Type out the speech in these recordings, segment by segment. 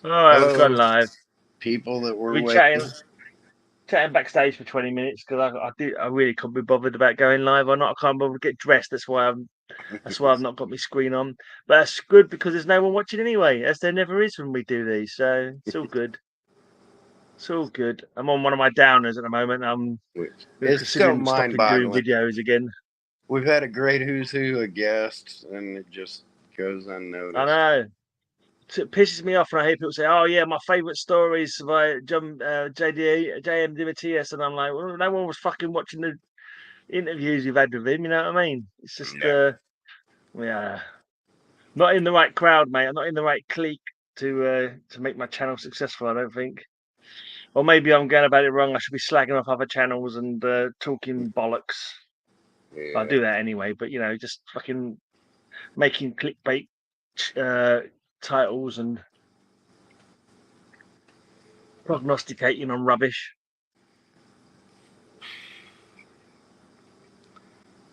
All right, we've gone Hello, live. people that were We're waiting. chatting backstage for 20 minutes because I really couldn't be bothered about going live or not. I can't bother to get dressed. That's why I've not got my screen on. But that's good because there's no one watching anyway, as there never is when we do these. So it's all good. It's all good. I'm on one of my downers at the moment. I'm It's so considering stopping doing mind-boggling. videos again. We've had a great who's who of guests, and it just goes unnoticed. I know. It pisses me off, and I hate people say, "Oh yeah, my favourite stories by JM DiMattias," and I'm like, well, no one was fucking watching the interviews you've had with him. You know what I mean? It's just, yeah, not in the right crowd, mate. I'm not in the right clique to make my channel successful. I don't think. Or maybe I'm going about it wrong. I should be slagging off other channels and talking bollocks. Yeah. I'll do that anyway. But just fucking making clickbait titles and prognosticating on rubbish.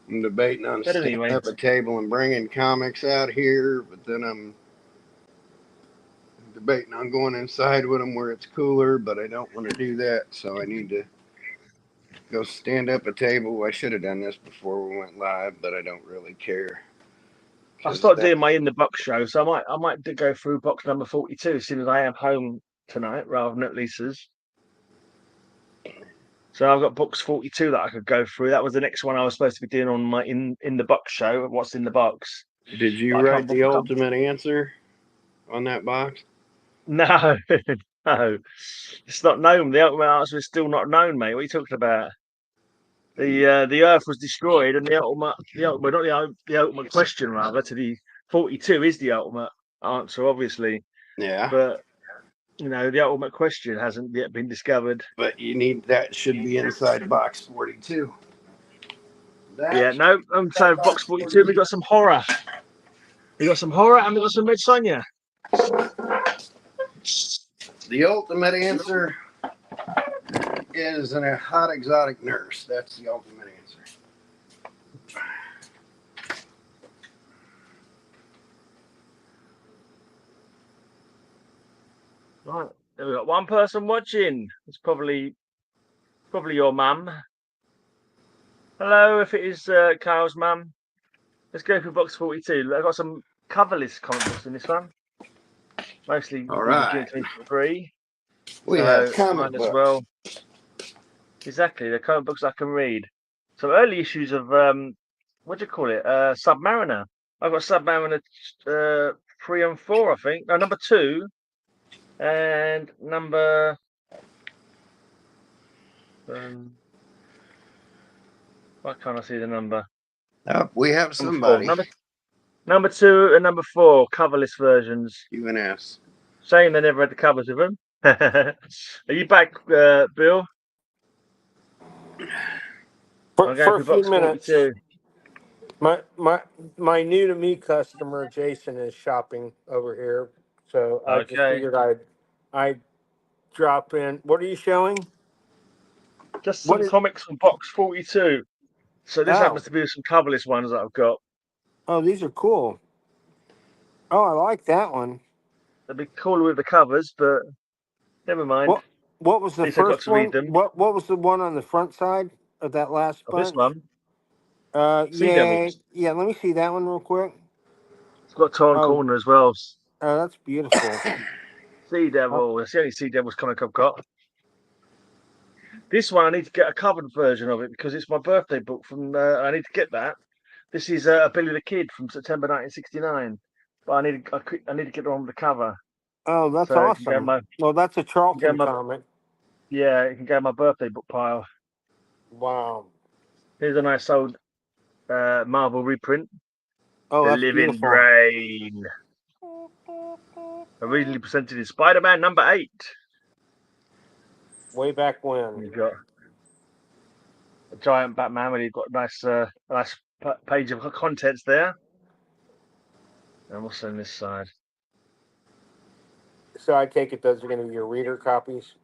I'm debating on standing up a table and bringing comics out here, but then I'm debating on going inside with them where it's cooler, but I don't want to do that, so I need to go stand up a table. I should have done this before we went live, but I don't really care. I'll start doing my in the box show, so I might go through box number 42 as soon as I am home tonight, rather than at Lisa's. So I've got box 42 that I could go through. That was the next one I was supposed to be doing on my in the box show. What's in the box? Did you write the ultimate answer on that box? No, no, it's not known. The ultimate answer is still not known, mate. What are you talking about? The Earth was destroyed, and the ultimate question rather to the 42 is the ultimate answer, obviously. Yeah. But the ultimate question hasn't yet been discovered. But that should be inside box 42. No. So box 42, we got some horror. We got some horror, and we got some Red Sonja. The ultimate answer is a hot exotic nurse. That's the ultimate answer. Right, we got one person watching. It's probably your mum. Hello, if it is Kyle's mum. Let's go through box 42. I've got some coverless comic books in this one. Mostly all right. free. We have comic books. As well. Exactly, the comic books I can read. Some early issues of what do you call it? Submariner. I've got Submariner 3 and 4, I think. No, number 2 and number. Why can't I see the number? We have somebody. Number 2 and number 4 coverless versions. UNS. Shame they never had the covers with them. Are you back, Bill? For a few minutes. 42. My new to me customer Jason is shopping over here, so I just figured I'd drop in. What are you showing? Just some comics from box 42. So this happens to be some coverless ones that I've got. Oh, these are cool. Oh, I like that one. They'd be cooler with the covers, but never mind. What was the first one? What was the one on the front side of that last bunch? This one. Yeah. Let me see that one real quick. It's got torn corner as well. Oh, that's beautiful. Sea Devil. That's the only Sea Devils comic I've got. This one I need to get a covered version of it because it's my birthday book from. I need to get that. This is Billy the Kid from September 1969. But I need to get on the cover. Oh, that's awesome. Well, that's a Charlton comic. Yeah, it can go in my birthday book pile. Wow. Here's a nice old Marvel reprint. Oh, The that's Living beautiful. Brain. Originally presented in Spider-Man number 8. Way back when. You've got a giant Batman where you've got a nice page of contents there. And what's on this side? So I take it those are going to be your reader copies?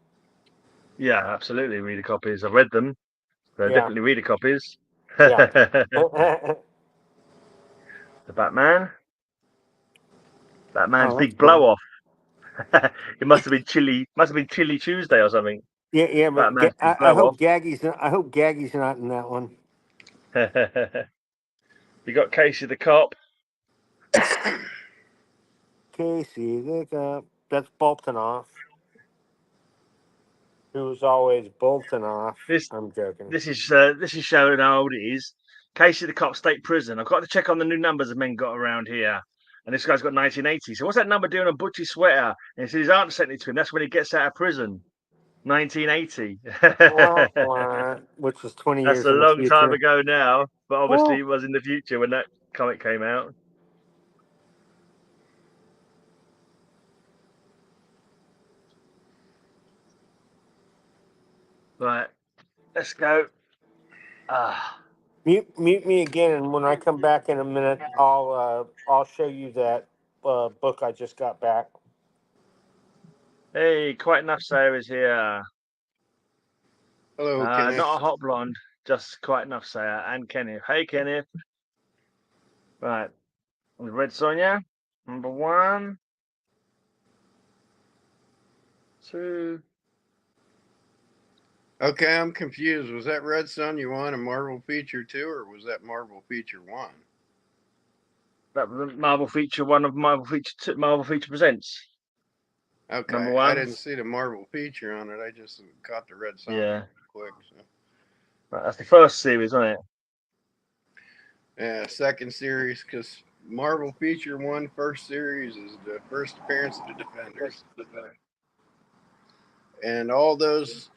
Yeah, absolutely. Reader copies. I've read them. They're definitely reader copies. Yeah. The Batman. Batman's big blow-off. It must have been chilly. Must have been Chilly Tuesday or something. Yeah, but I hope Gaggy's not in that one. You got Casey the cop. Casey the cop. That's bolting off. It was always bolting off. I'm joking. This is showing how old it is. Casey the cop, state prison. I've got to check on the new numbers of men got around here. And this guy's got 1980. So what's that number doing on Butchie's sweater? And he said his aunt sent it to him. That's when he gets out of prison. 1980. Which was 20 That's years a in the long future. time ago now, but obviously it was in the future when that comic came out. Right, let's go. Mute me again, and when I come back in a minute, I'll show you that book I just got back. Hey, Quite Enough Sarah's here. Hello, Kenneth. Not a hot blonde, just Quite Enough Sarah and Kenneth. Hey, Kenneth. Right, Red Sonja, number 1, 2. Okay, I'm confused. Was that Red Sonja 1 a Marvel Feature 2, or was that Marvel Feature 1? That was Marvel Feature 1 of Marvel Feature 2, Marvel Feature Presents. Okay, number 1. I didn't see the Marvel Feature on it. I just caught the Red Sonja quick. So. Right, that's the first series, isn't it? Yeah, second series, because Marvel Feature 1 first series is the first appearance of the Defenders. And all those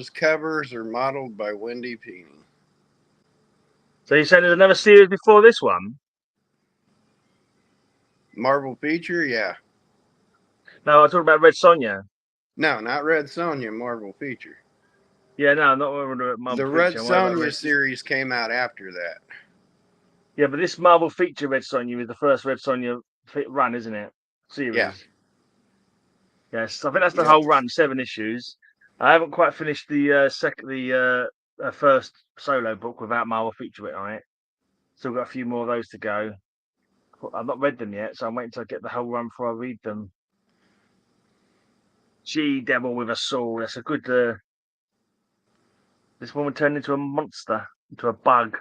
covers are modeled by Wendy Pini. So you saying there's another series before this one? Marvel Feature, yeah. No, I'm talking about Red Sonja. No, not Red Sonja, Marvel Feature. Yeah, no, not Marvel the Feature. Red Sonja series came out after that. Yeah, but this Marvel Feature Red Sonja is the first Red Sonja run, isn't it? Series. Yeah. Yes, I think that's the whole run, 7 issues. I haven't quite finished the first solo book without Marvel Feature on it. Still got a few more of those to go. I've not read them yet, so I'm waiting till I get the whole run before I read them. She-Devil with a sword. That's a good. This woman turned into a monster, into a bug.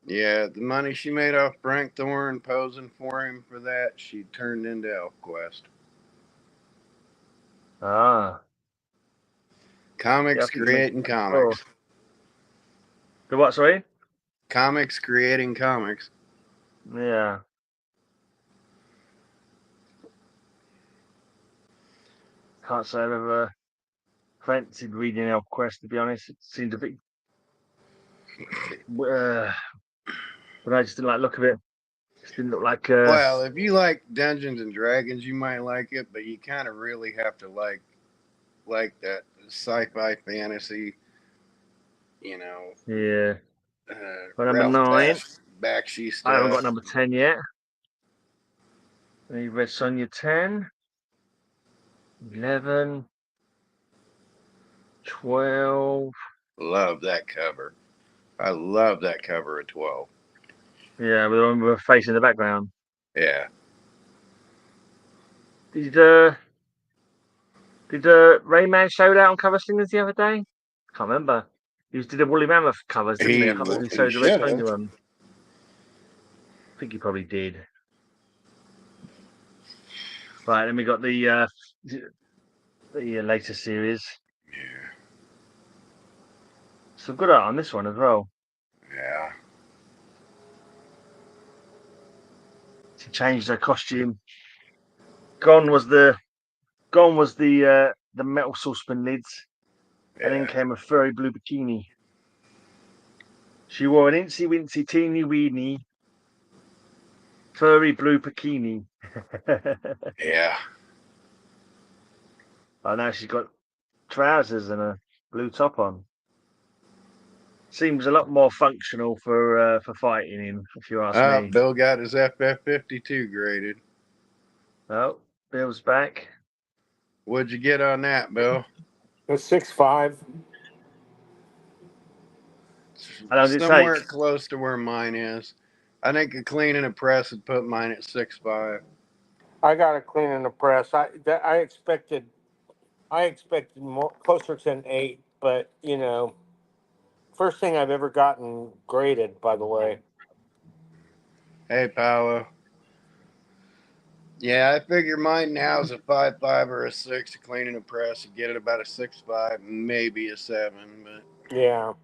Yeah, the money she made off Frank Thorne posing for him for that, she turned into ElfQuest. Comics creating comics. Oh. The what, sorry? Comics creating comics. Yeah. Can't say I've ever fancied reading ElfQuest, to be honest. It seemed a bit. But I just didn't like the look of it. Just didn't look like. Well, if you like Dungeons and Dragons, you might like it, but you kind of really have to like that sci-fi fantasy, you know. Yeah. Number 9. Bakshi stuff. I haven't got number 10 yet. You read Sonja 10, 11, 12. Love that cover. I love that cover of 12. Yeah, with the one with a face in the background. Yeah. Did Rayman showed out on cover slingers the other day? Can't remember. He did a Woolly Mammoth covers, didn't he? I can't remember if he showed the Red Sonja one. I think he probably did. Right, then we got the later series. Yeah. Some good art on this one as well. Yeah. She changed her costume. Gone was the metal saucepan lids, and then came a furry blue bikini. She wore an incy wincy teeny weeny furry blue bikini. Yeah. Oh, now she's got trousers and a blue top on. Seems a lot more functional for fighting him, if you ask me. Bill got his FF52 graded. Oh, Bill's back. What'd you get on that, Bill? A 6.5. How long did it Somewhere take? close to where mine is. I think a clean and a press would put mine at 6.5. I got to clean in the press. I expected more closer to an 8, but you know, first thing I've ever gotten graded, by the way. Hey, Paolo. Yeah, I figure mine now is a 5.5 or a 6 to clean in the press. You get it about a 6.5, maybe a 7, but Yeah.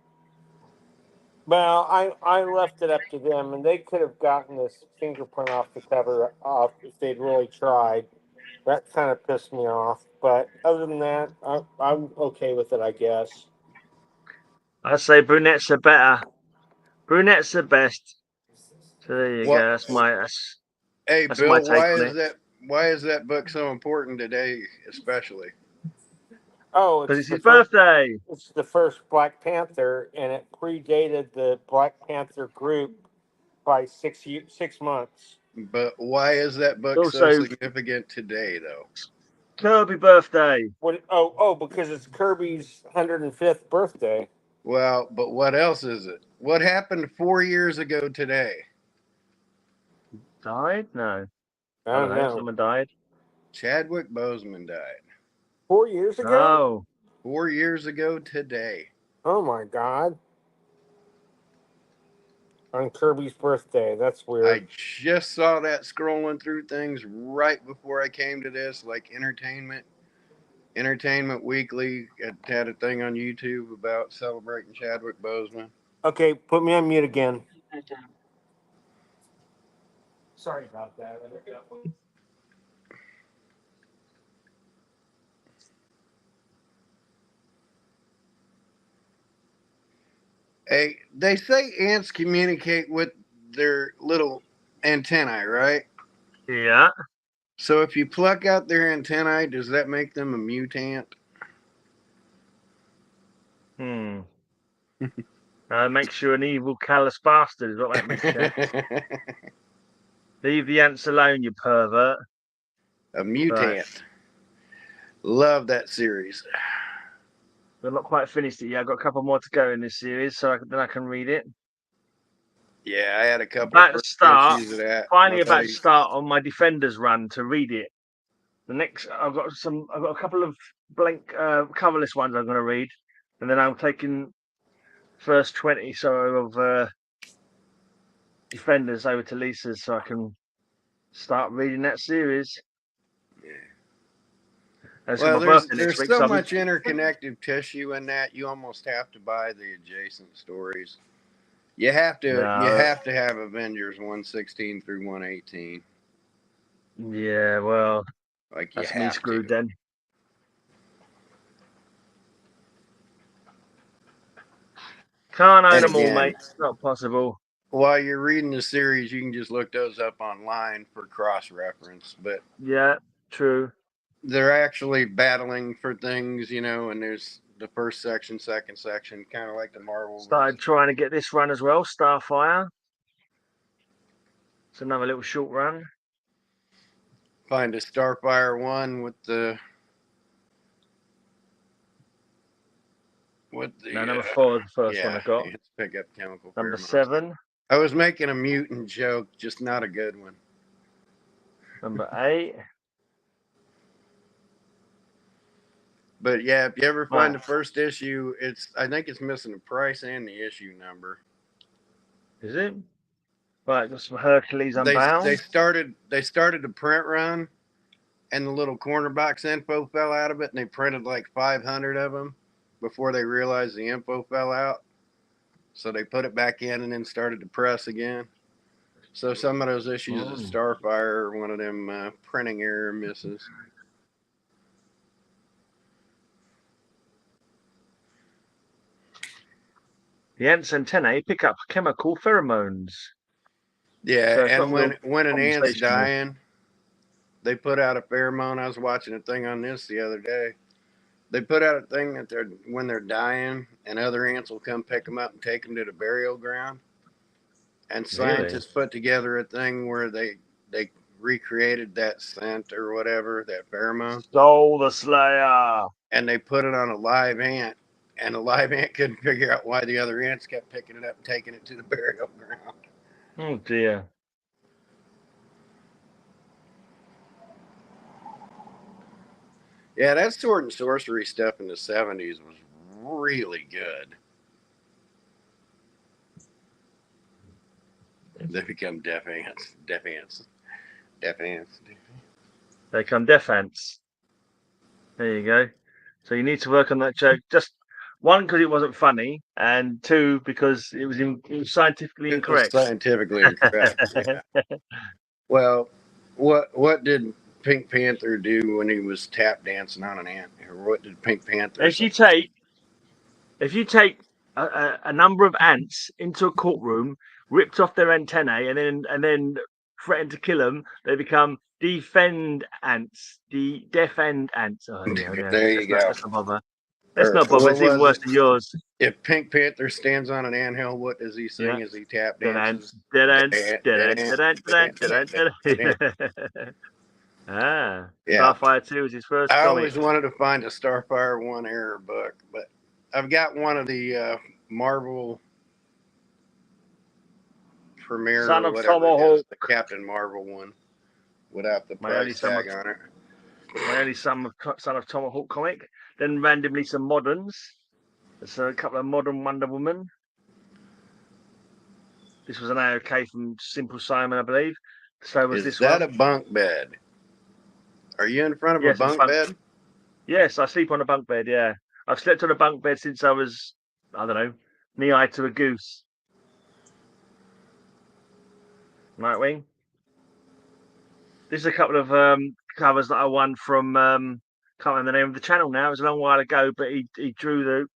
Well, I left it up to them, and they could have gotten this fingerprint off the cover off if they'd really tried. That kind of pissed me off. But other than that, I'm okay with it, I guess. I say brunettes are better. Brunettes are best. So there you what? go. Hey, That's my Bill, take on it. why is that book so important today, especially? Oh, Because it's his birthday. It's the first Black Panther, and it predated the Black Panther group by 6 months. But why is that book so Also, significant today, though? Kirby birthday. What? Oh, because it's Kirby's 105th birthday. Well, but what else is it? What happened 4 years ago today? Died? No. I don't know. Someone died. Chadwick Boseman died. 4 years ago? Oh. 4 years ago today. Oh my God. On Kirby's birthday. That's weird. I just saw that scrolling through things right before I came to this, like Entertainment Weekly had a thing on YouTube about celebrating Chadwick Boseman. Okay, put me on mute again. Sorry about that. Hey, they say ants communicate with their little antennae, right? Yeah. So if you pluck out their antennae, does that make them a mutant? Makes you an evil, callous bastard is what that makes you. Leave the ants alone, you pervert. A mutant. Right. Love that series. We're not quite finished it yet. I've got a couple more to go in this series, so then I can read it. Yeah, I had a couple about of to start. issues of that. Finally, about to start on my Defenders run to read it. The next, I've got a couple of blank coverless ones I'm going to read, and then I'm taking first 20 of Defenders over to Lisa's, so I can start reading that series. Yeah. Well, there's so much interconnective tissue in that you almost have to buy the adjacent stories. You have to have Avengers 116 through 118. Yeah, well, like that's me screwed then. Can't own them all, mate. It's not possible. While you're reading the series, you can just look those up online for cross-reference. But yeah, true. They're actually battling for things, you know, and there's the first section, second section, kind of like the Marvel. Started trying to get this run as well, Starfire. It's another little short run. Find a Starfire one with the number 4 is the first one I got. It's pick up chemical. Number 7. I was making a mutant joke, just not a good one. Number 8. But yeah, if you ever find the first issue, I think it's missing the price and the issue number. Is it? Right, got some Hercules Unbound. They started the print run, and the little corner box info fell out of it, and they printed like 500 of them before they realized the info fell out. So they put it back in and then started to press again. So some of those issues of Starfire are one of them printing error misses. The ants' antennae pick up chemical pheromones. Yeah, so and when an ant's dying, they put out a pheromone. I was watching a thing on this the other day. They put out a thing that when they're dying, and other ants will come pick them up and take them to the burial ground. And scientists put together a thing where they recreated that scent or whatever, that pheromone. Soul the Slayer. And they put it on a live ant. And the live ant couldn't figure out why the other ants kept picking it up and taking it to the burial ground. Oh, dear. Yeah, that sword and sorcery stuff in the 70s was really good. They become deaf ants. Deaf ants. Deaf ants. They come deaf ants. There you go. So you need to work on that joke. Just one, because it wasn't funny, and two, because it was scientifically incorrect. It was scientifically incorrect. Yeah. Well, what did Pink Panther do when he was tap dancing on an ant? Or what did Pink Panther say? If you take a number of ants into a courtroom, ripped off their antennae, and then threaten to kill them, they become defend ants, defend ants. Oh, yeah, There you go. Let's not bother. Let's not bother. It's even worse than yours. If Pink Panther stands on an anthill, what does he sing as he tap dances? Dead ants. Ah, yeah. Starfire 2 is his first I comic. always wanted to find a Starfire 1 error book, but I've got one of the Marvel premiere Son or of whatever Tomahawk. it is, the Captain Marvel one, without the price tag on it. My only Son of Tomahawk comic. Then randomly some moderns. There's a couple of modern Wonder Woman. This was an AOK from Simple Simon, I believe. So was this one. Is that a bunk bed? Are you in front of a bunk bed? Yes, I sleep on a bunk bed, yeah. I've slept on a bunk bed since I was, I don't know, knee-high to a goose. Nightwing. This is a couple of covers that I won from, can't remember the name of the channel now. It was a long while ago, but he drew there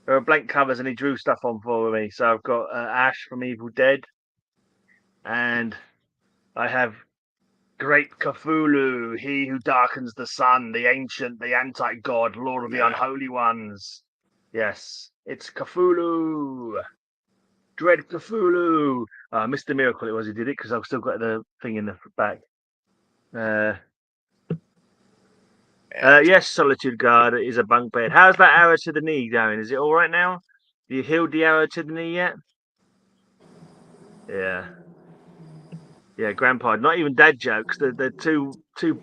were blank covers and he drew stuff on for me. So I've got Ash from Evil Dead. And I have Great Cthulhu, he who darkens the sun, the ancient, the anti-god, lord of the unholy ones. Yes, it's Cthulhu. Dread Cthulhu. Mr. Miracle it was who did it, because I've still got the thing in the back. Yes, Solitude Guard is a bunk bed. How's that arrow to the knee going? Is it all right now? Have you healed the arrow to the knee yet? Yeah. Yeah, grandpa. Not even dad jokes. They're too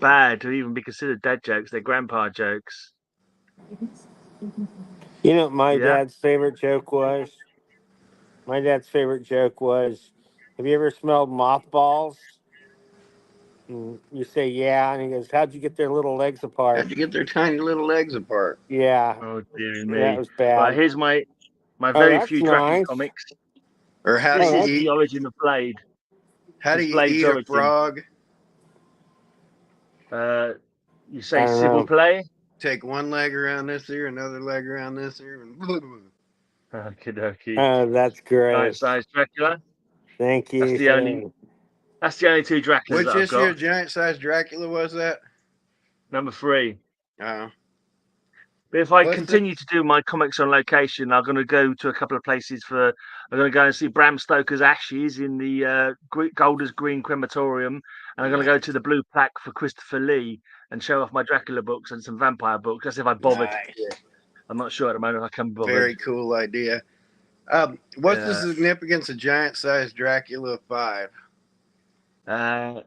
bad to even be considered dad jokes. They're grandpa jokes. You know what my dad's favorite joke was? My dad's favorite joke was, have you ever smelled mothballs? And you say, yeah. And he goes, how'd you get their little legs apart? How'd you get their tiny little legs apart? Yeah. Oh, dear me. That was bad. Right, here's my very few Dracula comics. Or how do you eat the origin of Blade? How do you eat a frog? You say civil play? Take one leg around this ear, another leg around this ear, and Okie that's great. Giant-sized Dracula. Thank you. That's the only two Draculas Which that I've issue got. of Giant-sized Dracula was that? Number 3. Oh. But if I continue to do my comics on location, I'm going to go to a couple of places I'm going to go and see Bram Stoker's Ashes in the Golders Green Crematorium, and I'm going to go to the Blue Plaque for Christopher Lee and show off my Dracula books and some vampire books. That's if I bother to do it. I'm not sure at the moment if I can bother. Very cool idea. What's the significance of Giant-sized Dracula 5? No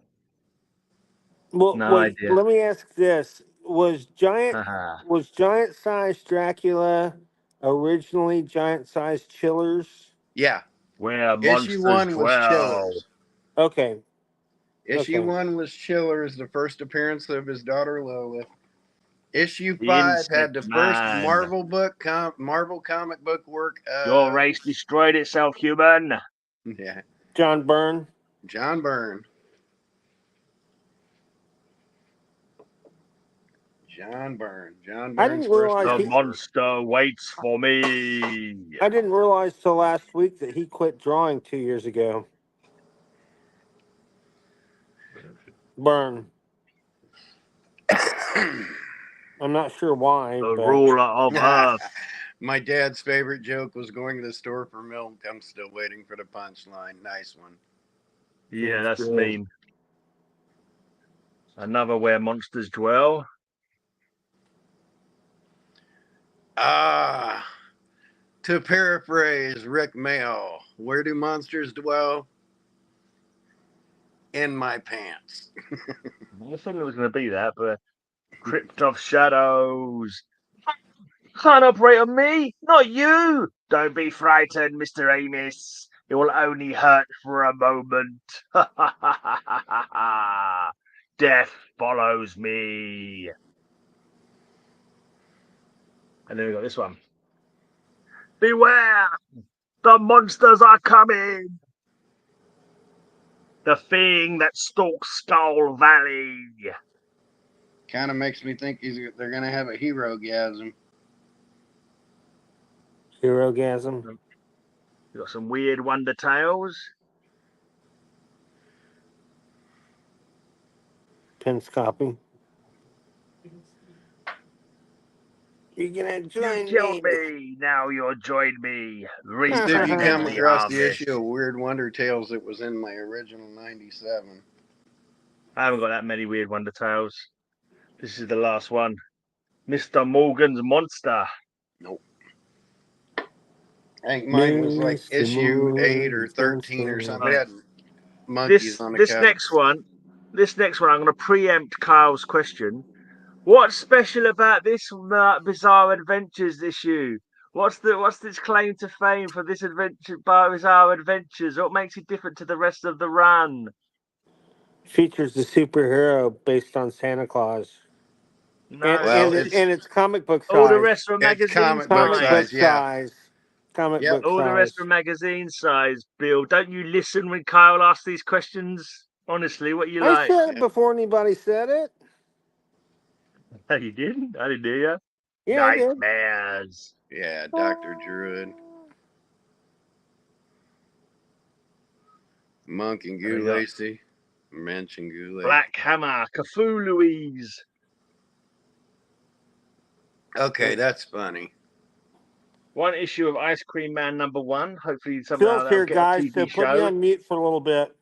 idea. Let me ask this: Was giant-sized Dracula originally giant-sized Chillers? Yeah. Where Issue 1 was Chillers. Okay. Issue 1 was Chillers, the first appearance of his daughter Lola. Issue 5 had the first Marvel comic book work. Your race destroyed itself, human. Yeah. John Byrne. I didn't realize the monster waits for me. I didn't realize till last week that he quit drawing 2 years ago. Byrne. I'm not sure why. The ruler of Earth. My dad's favorite joke was going to the store for milk. I'm still waiting for the punchline. Nice one. Yeah, that's mean. Another Where Monsters Dwell. To paraphrase Rick Mail, where do monsters dwell? In my pants. I thought it was going to be that, but Crypt of Shadows. Can't operate on me, not you. Don't be frightened, Mr. Amos. It will only hurt for a moment. Death follows me. And then we got this one. Beware! The monsters are coming! The thing that stalks Skull Valley. Kind of makes me think they're going to have a hero-gasm. Hero-gasm? We got some weird Wonder Tales. Pence copy. You're gonna join me. Now you'll join me. See if you come across the issue of Weird Wonder Tales that was in my original 97. I haven't got that many Weird Wonder Tales. This is the last one. Mr. Morgan's Monster. Nope. I think mine was like issue 8 or 13 or something. It had monkeys on the cover. This next one, I'm going to preempt Kyle's question. What's special about this Bizarre Adventures issue? What's this claim to fame for this adventure, Bizarre Adventures? What makes it different to the rest of the run? Features the superhero based on Santa Claus. No, and it's comic book size. All the rest are magazine comic book size. Comic book all size. The rest are magazine size, Bill. Don't you listen when Kyle asks these questions? Honestly, what you like? I said it before anybody said it. No, you didn't? I didn't hear you. Yeah, Nightmares. Yeah, Dr. Druid. Monk and Goo Lacey. Mensch and Goo Lacey. Black Hammer. Cthulhu Louise. Okay, that's funny. One issue of Ice Cream Man #1. Hopefully somehow Phil's here, guys, so put me on mute for a little bit.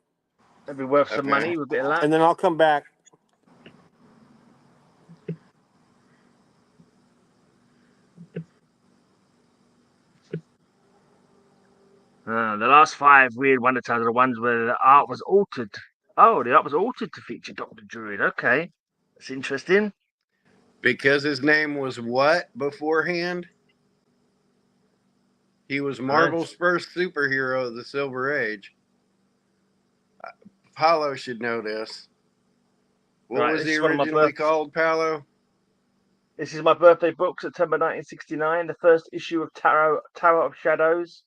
That'd be worth some money with a bit of luck. And then I'll come back. The last 5 Weird Wonder Tales are the ones where the art was altered. Oh, the art was altered to feature Dr. Druid. Okay. That's interesting. Because his name was what beforehand? He was Marvel's first superhero of the Silver Age. Paolo should know this. What was he originally called, Paolo? This is my birthday book, September 1969. The first issue of Tower of Shadows.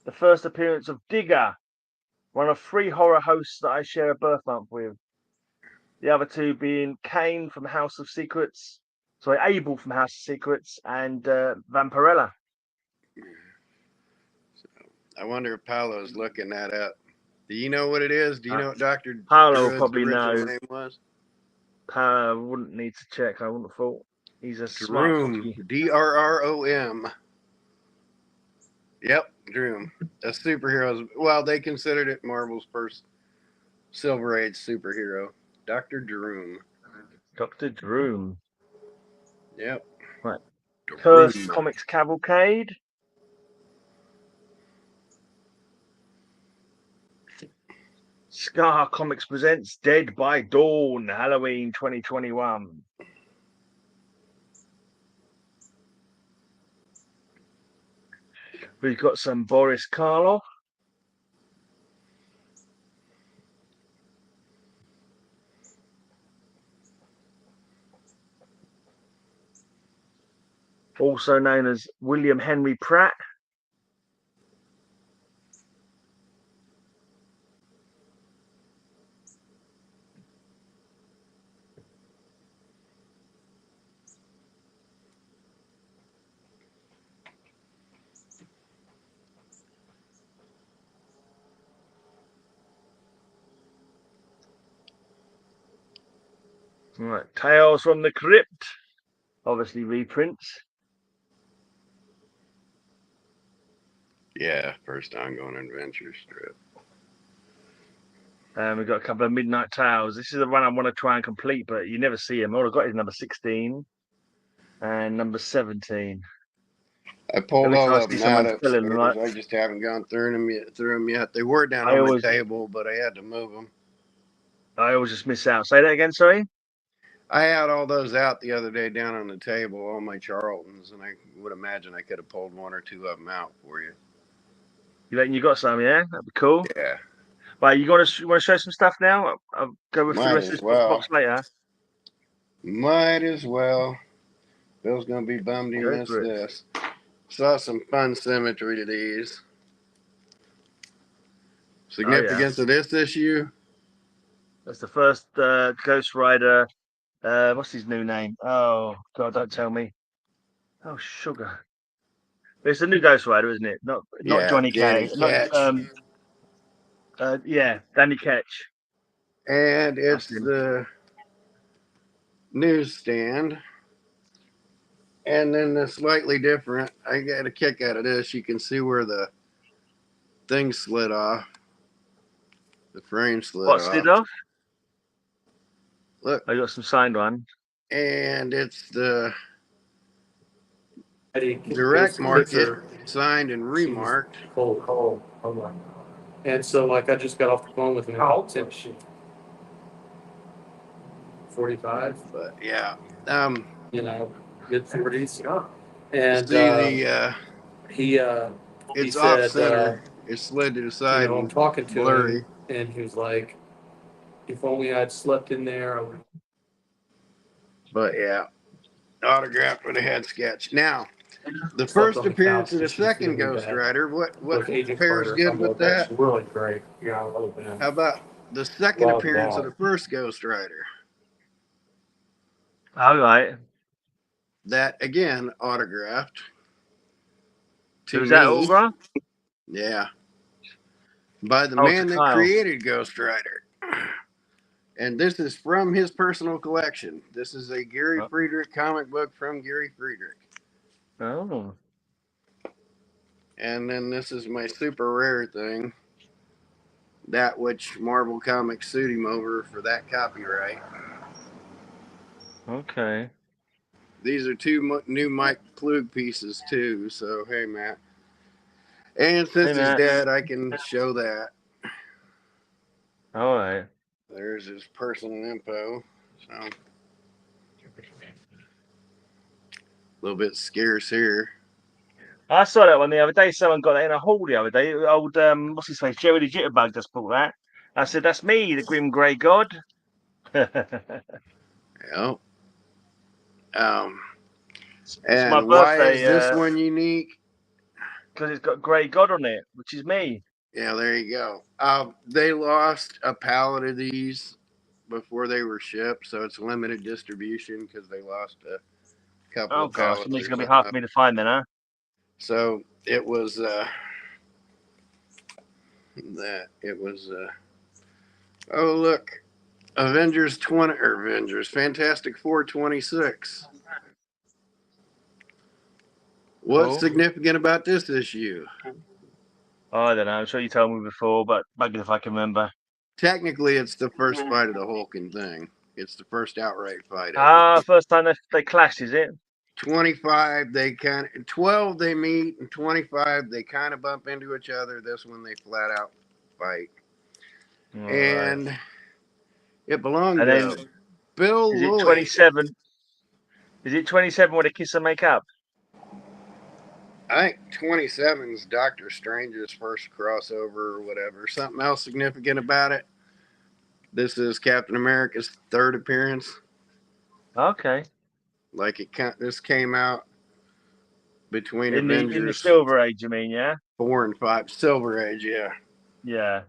The first appearance of Digger, one of 3 horror hosts that I share a birth month with. The other 2 being Kane from House of Secrets. Sorry, Abel from House of Secrets and Vampirella. I wonder if Paolo's looking that up. Do you know what it is? Do you know what Dr. Paolo probably knows. Name was? Paolo wouldn't need to check. I wouldn't have thought. He's a Droom. Drrom. Yep, Droom. A superhero. Well, they considered it Marvel's first Silver Age superhero. Dr. Droom. Dr. Droom. Yep. Right. First Comics Cavalcade. Scar Comics presents Dead by Dawn, Halloween 2021. We've got some Boris Karloff. Also known as William Henry Pratt. Right, Tales from the Crypt, obviously reprints. Yeah, first ongoing adventure strip. We've got a couple of Midnight Tales. This is the one I want to try and complete, but you never see them. All I've got is number 16 and number 17. I pulled all of them out upstairs. I just haven't gone through them yet. They were down on the table, but I had to move them. I always just miss out. Say that again, sorry? I had all those out the other day down on the table, all my Charltons, and I would imagine I could have pulled one or two of them out for you. You reckon you got some, yeah? That'd be cool. Yeah. Right, you want to show some stuff now? I'll go with the rest of this box later. Might as well. Bill's going to be bummed he missed this. Saw some fun symmetry to these. Significance of this issue? That's the first Ghost Rider. What's his new name? Oh, God, don't tell me. Oh, sugar. It's a new Ghost Rider, isn't it? Not Johnny K. Danny Ketch. And it's the newsstand. And then the slightly different, I got a kick out of this. You can see where the thing slid off. The frame slid off. What slid off? Look. I got some signed one. And it's the direct market signed and remarked. Hold on. And so, like, I just got off the phone with an accountant. 45. But yeah, good 40s. And see it's off center. It slid to the side. I'm talking to him, and he was like, "If only I'd slept in there, I would." But yeah, autographed with a head sketch. Now, the first appearance of the second Ghost Rider. What pairs good with that? Really great. Yeah, I love that. How about the second appearance of the first Ghost Rider? All right. That again autographed. Was that autographed? Yeah. By the man that created Ghost Rider. And this is from his personal collection. This is a Gary Friedrich comic book from Gary Friedrich. Oh. And then this is my super rare thing. That which Marvel Comics sued him over for that copyright. Okay. These are two new Mike Plug pieces too. So, hey, Matt. And since he's dead, I can show that. All right. There's his personal info. So, a little bit scarce here. I saw that one the other day. Someone got that in a haul the other day. Old, what's his face? Jerry the Jitterbug just bought that. I said, that's me, the Grim Grey God. Yep. And why is this one unique? Because it's got Grey God on it, which is me. Yeah, there you go. They lost a pallet of these before they were shipped, so it's limited distribution because they lost a couple of pallets. Oh gosh, it's going to be hard for me to find then, huh? So it was oh look, Fantastic Four 26. What's significant about this issue? Oh, I don't know. I'm sure you told me before, but maybe if I can remember. Technically, it's the first fight of the Hulking thing. It's the first outright fight. First time they clashed, is it? 25, 12 they meet, and 25 they kind of bump into each other. This one they flat out fight. All and it belonged to Bill Lloyd. Is it 27? Is it 27 where they kiss and make up? I think 27 is Doctor Strange's first crossover or whatever. Something else significant about it. This is Captain America's third appearance. Okay. Like this came out between Avengers. In the Silver Age, you mean, yeah? 4 and 5. Silver Age, yeah. Yeah.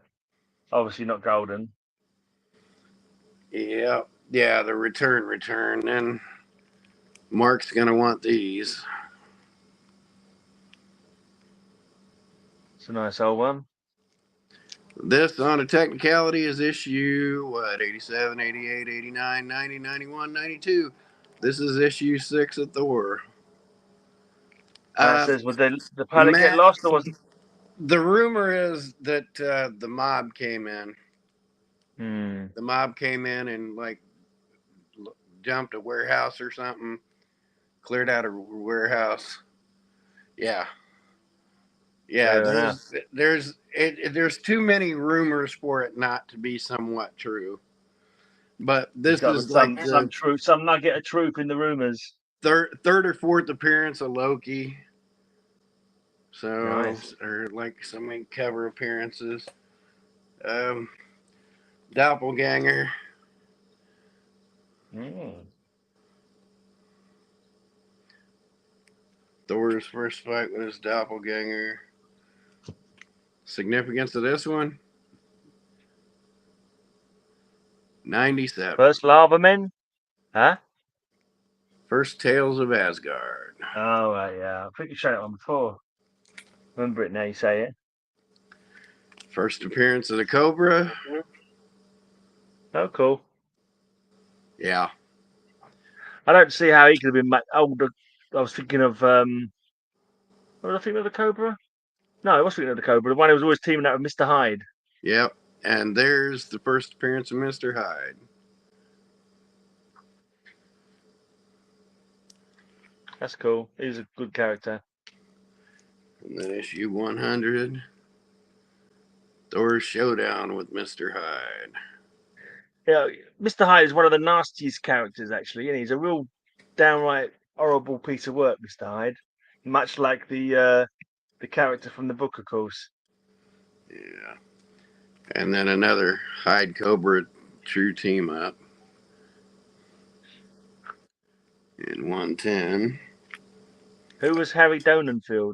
Obviously not golden. Yeah. Yeah, the return. And Mark's going to want these. It's a nice old one. This, on a technicality, is issue, 87, 88, 89, 90, 91, 92. This is issue 6 of Thor. Says, would the pilot get lost or was... The rumor is that the mob came in. The mob came in and, like, jumped a warehouse or something. Cleared out a warehouse. Yeah. Yeah, there's too many rumors for it not to be somewhat true. But this is some like some nugget of truth in the rumors. Third or fourth appearance of Loki. So, nice. Or like so many cover appearances. Doppelganger. Thor's first fight with his doppelganger. Significance of this one? 97. First Lava Men? Huh? First Tales of Asgard. Oh, right, yeah. I think you showed it on before. Remember it now, you say it. First appearance of the Cobra. Oh, cool. Yeah. I don't see how he could have been older. I was thinking of, what was I thinking of the Cobra? No, I was thinking of the Cobra. The one who was always teaming up with Mr. Hyde. Yep. And there's the first appearance of Mr. Hyde. That's cool. He's a good character. And then issue 100. Thor's showdown with Mr. Hyde. Yeah, Mr. Hyde is one of the nastiest characters, actually, and he's a real downright horrible piece of work, Mr. Hyde. Much like the character from the book, of course. Yeah. And then another Hyde Cobra true team up. In 110. Who was Harry Donenfeld?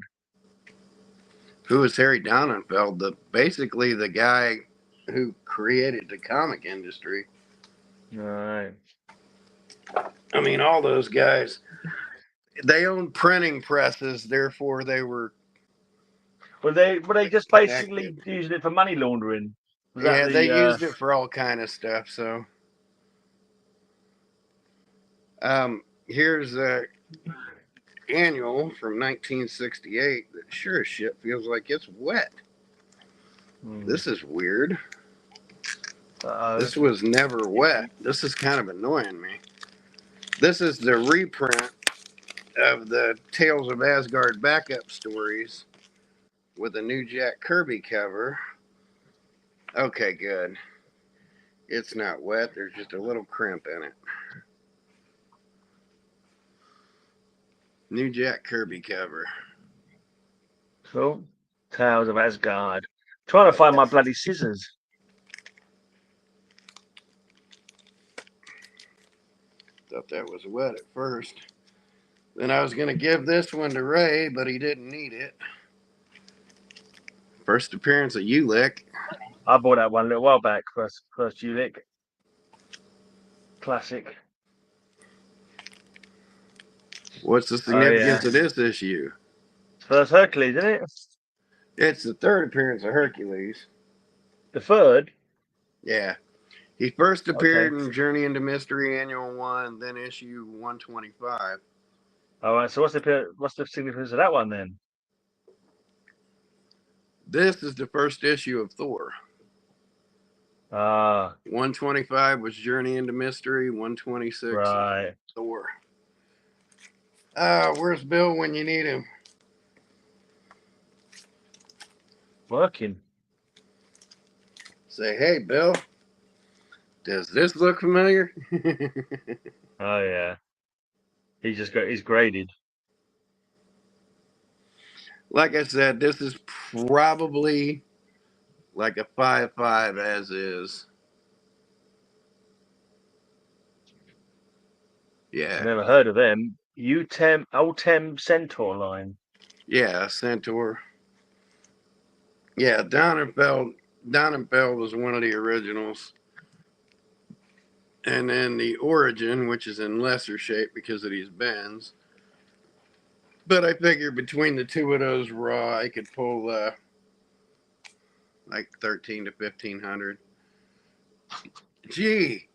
Who was Harry Donenfeld? Basically the guy who created the comic industry. All right. I mean, all those guys, they owned printing presses, therefore they were. Were they just basically using it for money laundering? Yeah, they used it for all kind of stuff. So, here's a annual from 1968 that sure as shit feels like it's wet. This is weird. This was never wet. This is kind of annoying me. This is the reprint of the Tales of Asgard backup stories with a new Jack Kirby cover. Okay, good. It's not wet. There's just a little crimp in it. New Jack Kirby cover. Cool. Tales of Asgard. Trying to find my bloody scissors. Thought that was wet at first. Then I was going to give this one to Ray, but he didn't need it. First appearance of Ulick. I bought that one a little while back. First Ulick. Classic. What's the significance of this issue? First Hercules, isn't it? It's the third appearance of Hercules. The third? Yeah. He first appeared in Journey into Mystery Annual 1, then issue 125. All right, so what's the significance of that one then? This is the first issue of Thor. 125 was Journey into Mystery, 126 right. Thor. Where's Bill when you need him? Working. Say, hey, Bill. Does this look familiar? Oh yeah. He's graded. Like I said, this is probably like a 5/5 as is. Yeah. I've never heard of them. Ultem Centaur line. Yeah, Centaur. Yeah, Donenfeld was one of the originals. And then the Origin, which is in lesser shape because of these bends. But I figure between the two of those raw, I could pull like 1,300 to 1,500. Gee,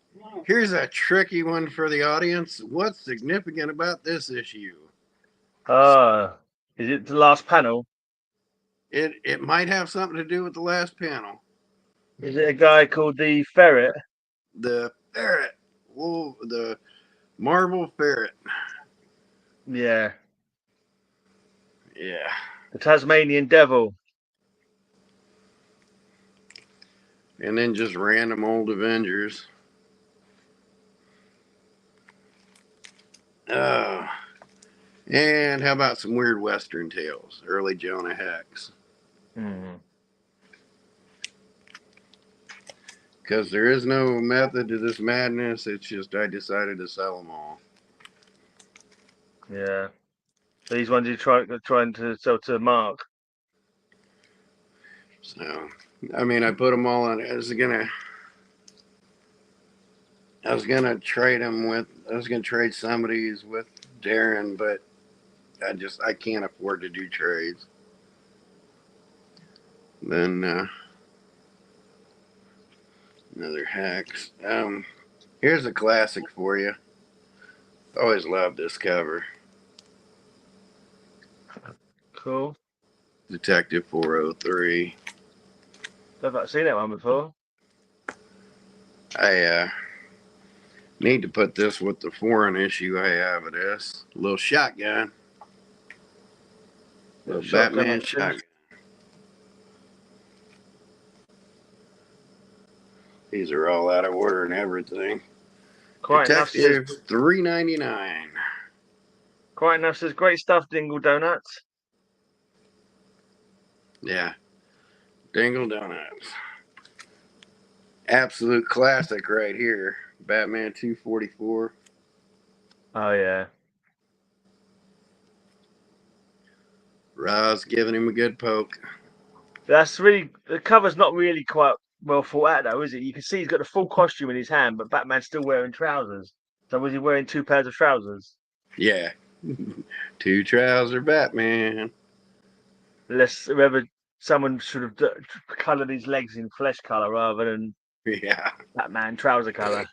here's a tricky one for the audience. What's significant about this issue? Is it the last panel? It might have something to do with the last panel. Is it a guy called the Ferret? The Ferret. Whoa, the Marvel Ferret. Yeah. Yeah. The Tasmanian Devil. And then just random old Avengers. And how about some weird Western tales? Early Jonah Hex. Because there is no method to this madness. It's just I decided to sell them all. Yeah. These ones you're trying to sell to Mark. So, I mean, I put them all on. I was gonna trade them with. I was gonna trade some of these with Darren, but I can't afford to do trades. Then another Hex. Here's a classic for you. Always loved this cover. Cool. Detective 403. I've not seen that one before. I need to put this with the foreign issue I have of this. A little shotgun. Little Batman shotgun. These are all out of order and everything. Quite Detective $3.99. Quite enough says great stuff, Dingle Donuts. Yeah. Dingle Donuts. Absolute classic right here. Batman 244. Oh yeah. Roz giving him a good poke. That's really, the cover's not really quite well thought out though, is it? You can see he's got the full costume in his hand, but Batman's still wearing trousers. So was he wearing 2 pairs of trousers? Yeah. 2 trouser Batman. Unless whoever, someone should have coloured his legs in flesh colour rather than Batman trouser colour.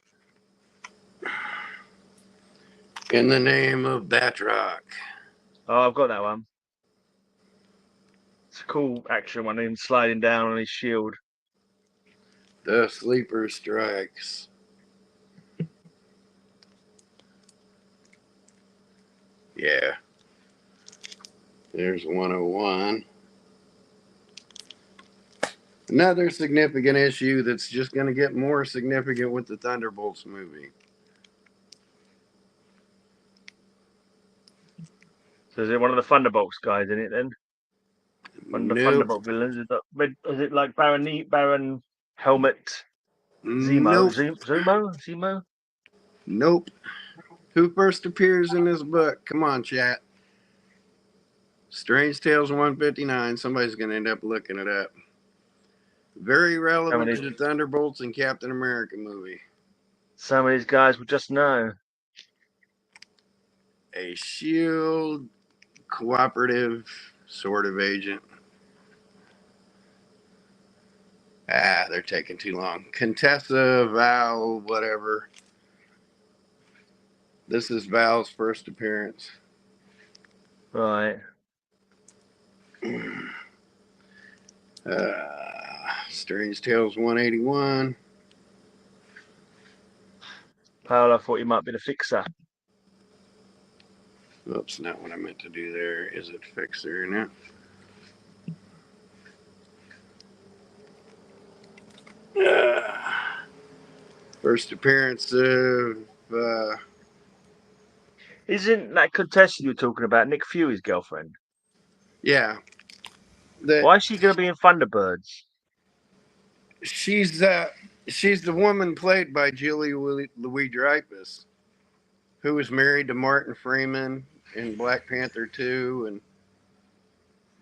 In the name of Batroc. Oh, I've got that one. It's a cool action one, him sliding down on his shield. The Sleeper Strikes. Yeah. There's 101. Another significant issue that's just going to get more significant with the Thunderbolts movie. So is it one of the Thunderbolts guys in it then? One of the Thunderbolt villains? Is it like Baron Helmet Zemo? Zemo? Nope. Who first appears in this book? Come on, chat. Strange Tales 159. Somebody's going to end up looking it up. Very relevant to the Thunderbolts and Captain America movie. Some of these guys will just know. A SHIELD cooperative sort of agent. They're taking too long. Contessa, Val, whatever. This is Val's first appearance. Right. Strange Tales 181. Paul, I thought you might be the fixer. Oops, not what I meant to do there. Is it fixer now? First appearance of... Isn't that Contessa you were talking about Nick Fury's girlfriend? Yeah. Why is she going to be in Thunderbirds? She's the woman played by Julie Louis-Dreyfus, who was married to Martin Freeman in Black Panther 2, and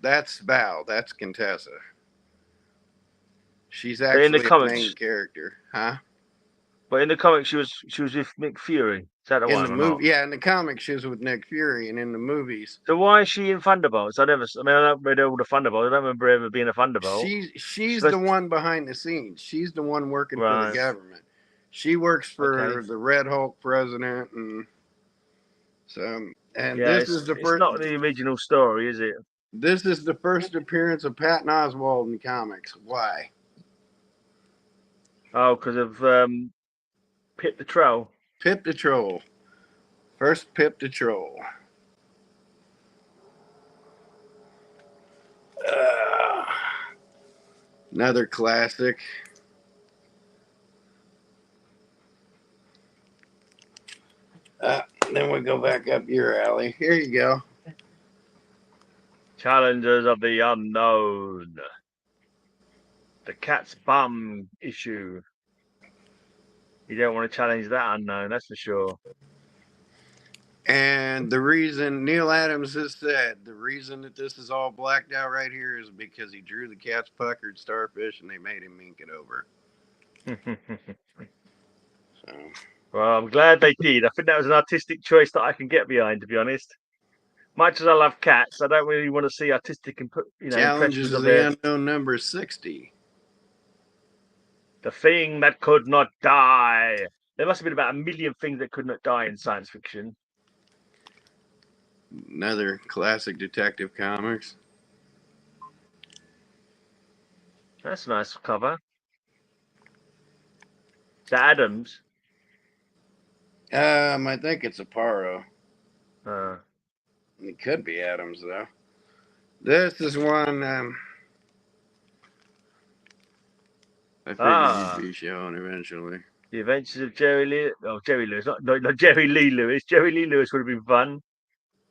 that's Val. That's Contessa. She's actually the main character, huh? But in the comics, she was with Nick Fury. Is that the one? In the movie, yeah. In the comics, she was with Nick Fury, and in the movies. So why is she in Thunderbolts? I don't read all the Thunderbolts. I don't remember ever being a Thunderbolt. She's the one behind the scenes. She's the one working for the government. She works for the Red Hulk president, and so. And this is the first. It's not the original story, is it? This is the first appearance of Patton Oswalt in the comics. Why? Oh, because of Pip the Troll. Pip the Troll. First Pip the Troll. Another classic. then we go back up your alley. Here you go. Challengers of the Unknown. The cat's bum issue. You don't want to challenge that unknown, that's for sure. And the reason Neil Adams has said the reason that this is all blacked out right here is because he drew the cat's puckered starfish and they made him ink it over. So. Well, I'm glad they did. I think that was an artistic choice that I can get behind, to be honest. Much as I love cats, I don't really want to see artistic Challenges of the Unknown number 60. The thing that could not die. There must have been about 1 million things that could not die in science fiction. Another classic Detective Comics. That's a nice cover. Is that Adams? I think it's a Paro. It could be Adams, though. This is one I figured you'd be showing eventually. The Adventures of Jerry Lee. Oh, Jerry Lewis. Not Jerry Lee Lewis. Jerry Lee Lewis would have been fun.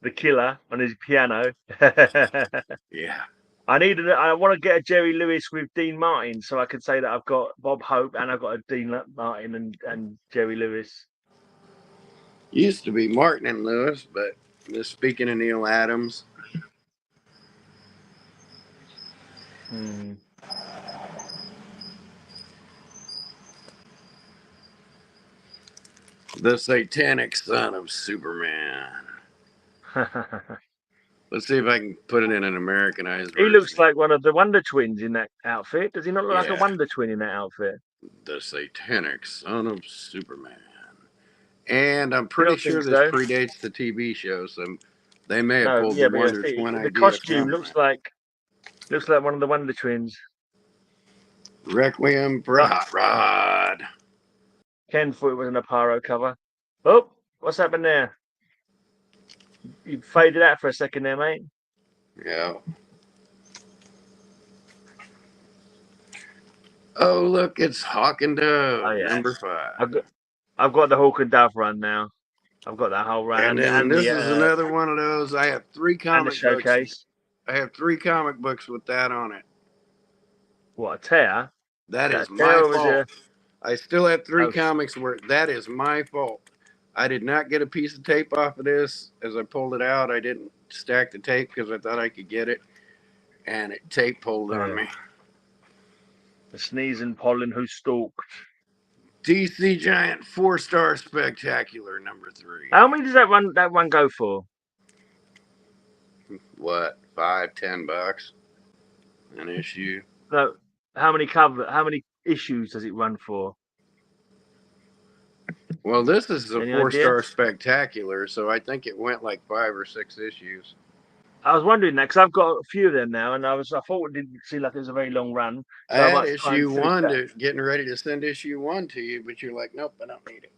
The Killer on his piano. Yeah. I want to get a Jerry Lewis with Dean Martin, so I could say that I've got Bob Hope and I've got a Dean Martin and Jerry Lewis. Used to be Martin and Lewis, but just speaking of Neil Adams. The satanic son of Superman. Let's see if I can put it in an Americanized version. He looks like one of the Wonder Twins in that outfit. Does he not look like a Wonder Twin in that outfit? The satanic son of Superman. And I'm pretty sure this predates the TV show, so they may have pulled the Wonder Twin idea. The costume looks like one of the Wonder Twins. Requiem for Hot Rod. Ken thought it was an Aparo cover. Oh, what's happened there? You faded out for a second there, mate. Yeah. Oh, look, it's Hawk and Dove, number 5. I've got the Hawk and Dove run now. I've got that whole run. And then this is another one of those. I have 3 comic showcase. Books. I have 3 comic books with that on it. What, a tear? That is my fault. I still have 3 comics where that is my fault. I did not get a piece of tape off of this. As I pulled it out, I didn't stack the tape because I thought I could get it. And tape pulled on me. The sneezing pollen who stalked. DC Giant 4-star Spectacular number 3. How many does that one go for? What, $5-10 an issue? No, how many issues does it run for? Well, this is a 4-star Spectacular, so I think it went like 5 or 6 issues. I was wondering that because I've got a few of them now, and I thought it didn't seem like it was a very long run. So I had issue 1 getting ready to send issue 1 to you, but you're like, nope, I don't need it.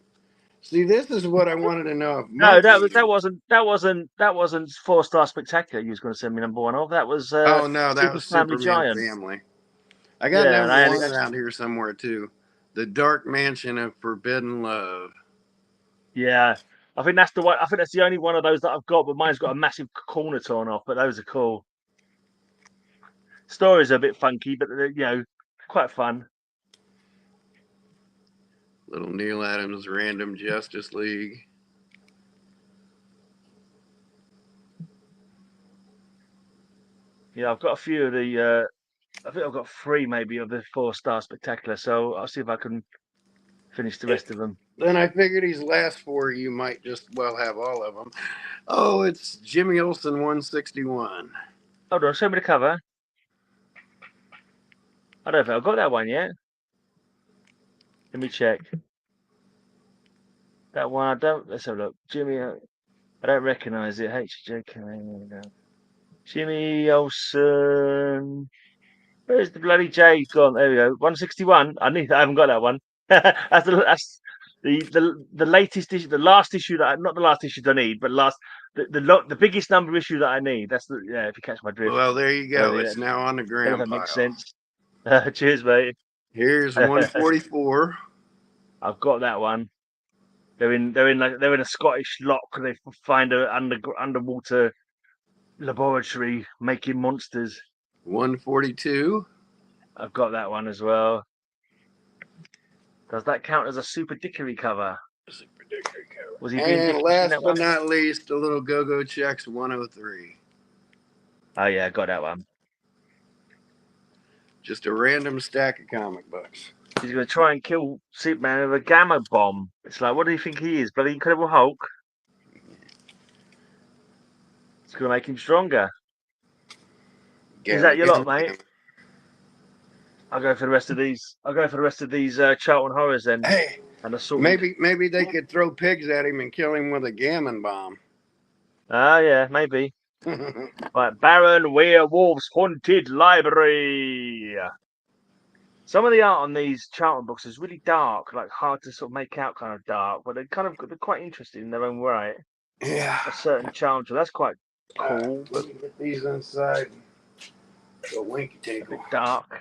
See, this is what I wanted to know. No, that wasn't 4-star Spectacular. You was going to send me number 1 of. That was that was Superman Family. I got number 1 around here somewhere too. The Dark Mansion of Forbidden Love. Yeah, I think that's the one. I think that's the only one of those that I've got, but mine's got a massive corner torn off. But those are cool. Stories are a bit funky, but quite fun. Little Neil Adams Random Justice League. Yeah, I've got a few of the. I think I've got 3 maybe of the 4-star Spectacular. So I'll see if I can finish the rest of them. Then I figured these last 4 you might just have all of them. Oh, it's Jimmy Olsen 161. Hold on, show me the cover. I don't know if I've got that one yet. Let me check. That one I don't. Let's have a look. Jimmy, I don't recognise it. HJK. Jimmy Olsen. Where's the bloody J gone? There we go. 161. I haven't got that one. That's the latest issue, the last issue not the last issue I need, but the biggest number issue that I need. That's if you catch my drift. Well, there you go. It's now on the gram that pile. Makes sense. Cheers, mate. Here's 144. I've got that one. They're in a Scottish lock. They find a underwater laboratory making monsters. 142. I've got that one as well. Does that count as a Super Dickery cover? Super Dickery cover. Was he being and dickish last in that but one? not least, a little Go-Go Checks 103. Oh yeah, I got that one. Just a random stack of comic books. He's going to try and kill Superman with a gamma bomb. It's like, what do you think he is? Bloody Incredible Hulk? It's going to make him stronger. Gamma, is that your lot, gamma, mate? gamma. I'll go for the rest of these. Charlton Horrors then. Hey, and maybe they could throw pigs at him and kill him with a gammon bomb. Ah, yeah, maybe. Right, Baron Werewolf's Haunted Library. Some of the art on these Charlton books is really dark, like hard to sort of make out, kind of dark, but they're quite interesting in their own right. Yeah. A certain charm, so that's quite cool. Let me get these inside. A winky tinkle. A bit dark.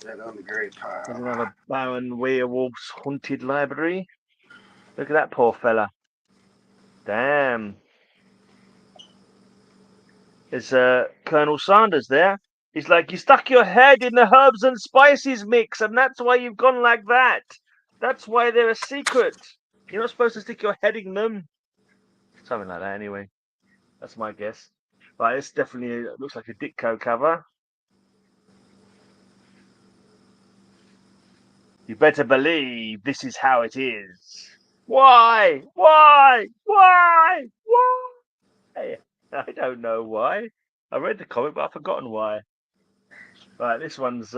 Put that on the gray pile. There's another Baron Werewolf's Haunted Library. Look at that poor fella. Damn. There's Colonel Sanders there. He's like, you stuck your head in the herbs and spices mix, and that's why you've gone like that. That's why they're a secret. You're not supposed to stick your head in them. Something like that, anyway. That's my guess. Right, this definitely looks like a Ditko cover. You better believe this is how it is. Why? Why? Why? Why? I don't know why. I read the comic, but I've forgotten why. Right, this one's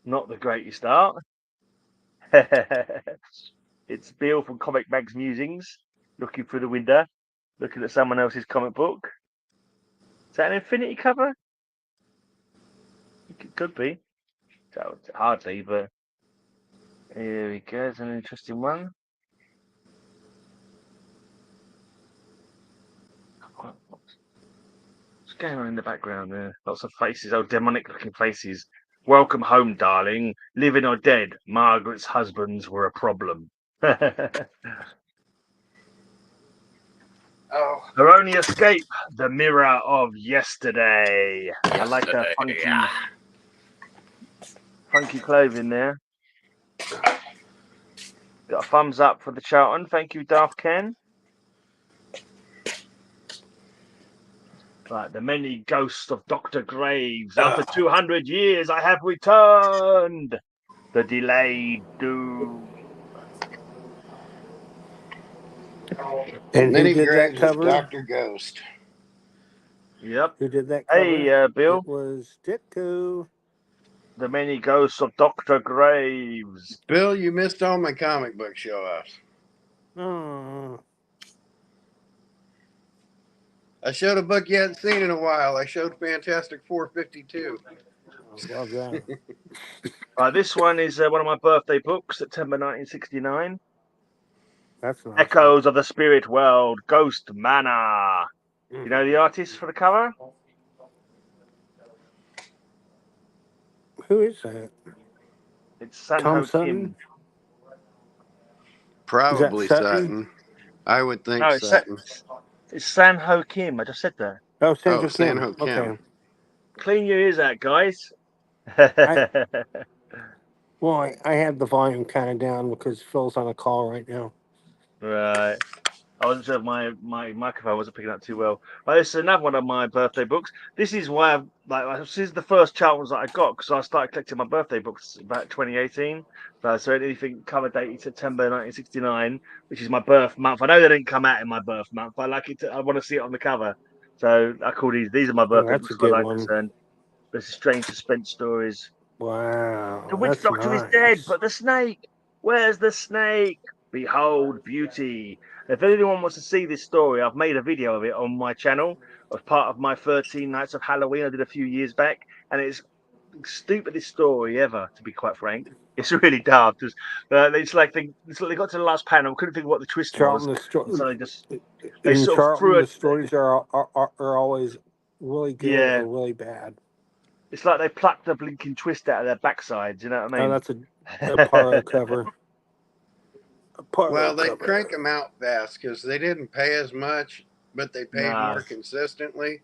not the greatest art. It's Bill from Comic Mag's Musings, looking through the window, looking at someone else's comic book. Is that an Infinity cover? It could be. Hardly, but here we go. It's an interesting one. What's going on in the background there? Lots of faces, demonic-looking faces. Welcome home, darling. Living or dead, Margaret's husbands were a problem. Oh. Her only escape, the mirror of yesterday. I like her funky clothing there. Got a thumbs up for the Charlton. Thank you, Darth Ken. Right, the many ghosts of Dr. Graves. After 200 years, I have returned. The delayed doom. And Many who did that Graves cover? Dr. Ghost. Yep. Who did that cover? Hey, Bill. It was Ditko. The many ghosts of Dr. Graves. Bill, you missed all my comic book show-offs. Oh. I showed a book you hadn't seen in a while. I showed Fantastic 452. Well done. This one is one of my birthday books, September 1969. That's nice. Echoes of the Spirit World, Ghost Manor. You know the artist for the cover? Who is that? It's Sanho Kim. Probably Sutton. I would think Sutton. It's Sanho Kim. I just said that. Oh, Sanho Kim. Okay. Clean your ears out, guys. Well, I have the volume kind of down because Phil's on a call right now. Right. I wasn't sure if my microphone wasn't picking up too well. But this is another one of my birthday books. This is why this is the first Charltons that I got, because I started collecting my birthday books about 2018. So anything cover dated September 1969, which is my birth month. I know they didn't come out in my birth month, but I like it. I want to see it on the cover. So I call these are my birthday books as far as I'm concerned. There's strange suspense stories. Wow. The witch doctor is dead, but the snake, where's the snake? Behold beauty. If anyone wants to see this story, I've made a video of it on my channel as part of my 13 Nights of Halloween I did a few years back, and it's the stupidest story ever, to be quite frank. It's really dark. It's like they got to the last panel, couldn't think of what the twist Charlton, was, so they sort of threw it. The stories are always really good or really bad. It's like they plucked the blinking twist out of their backsides. You know what I mean? Oh, that's a Paro cover. Well, they crank them out fast because they didn't pay as much, but they paid more consistently.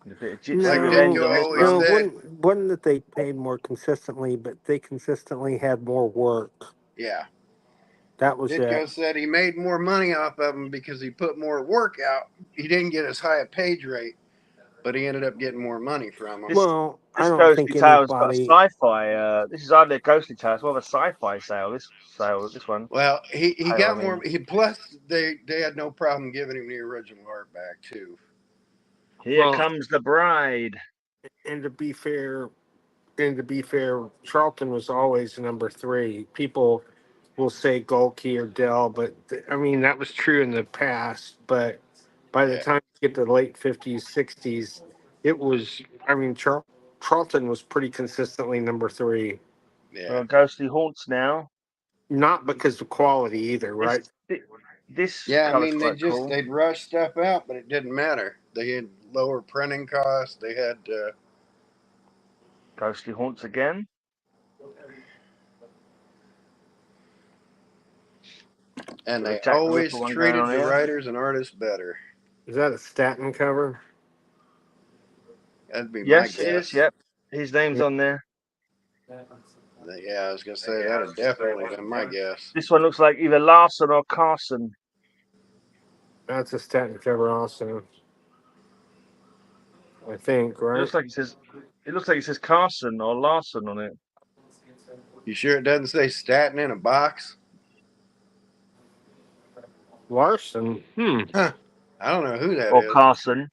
Like Dicko always said. Wasn't that they paid more consistently, but they consistently had more work. Yeah. That was Ditko it. said he made more money off of them because he put more work out. He didn't get as high a page rate, but he ended up getting more money from them. Well, I don't Ghostly think Tale's got a anybody. sci-fi. This is hardly a Ghostly Tale. It's more of a sci-fi sale. This one. Well, he got more. Plus, they had no problem giving him the original art back too. Here comes the bride. And to be fair, Charlton was always number 3. People will say Golke or Dell, but I mean that was true in the past. But by the time you get to the late 50s, 60s, it was. I mean, Charlton was pretty consistently number 3. Yeah. Ghostly Haunts now. Not because of quality either, right? This I mean, cool. they'd rush stuff out, but it didn't matter. They had lower printing costs. They had Ghostly Haunts again. And they always treated the writers and artists better. Is that a Statten cover? That'd be my guess. Yes, it is. Yep, his name's on there. Yeah, I was gonna say that'd definitely been my guess. This one looks like either Larson or Carson. That's a Statten cover, also. I think, right? It looks like it says Carson or Larson on it. You sure it doesn't say Statten in a box? Larson? Huh. I don't know who that is. Or Carson.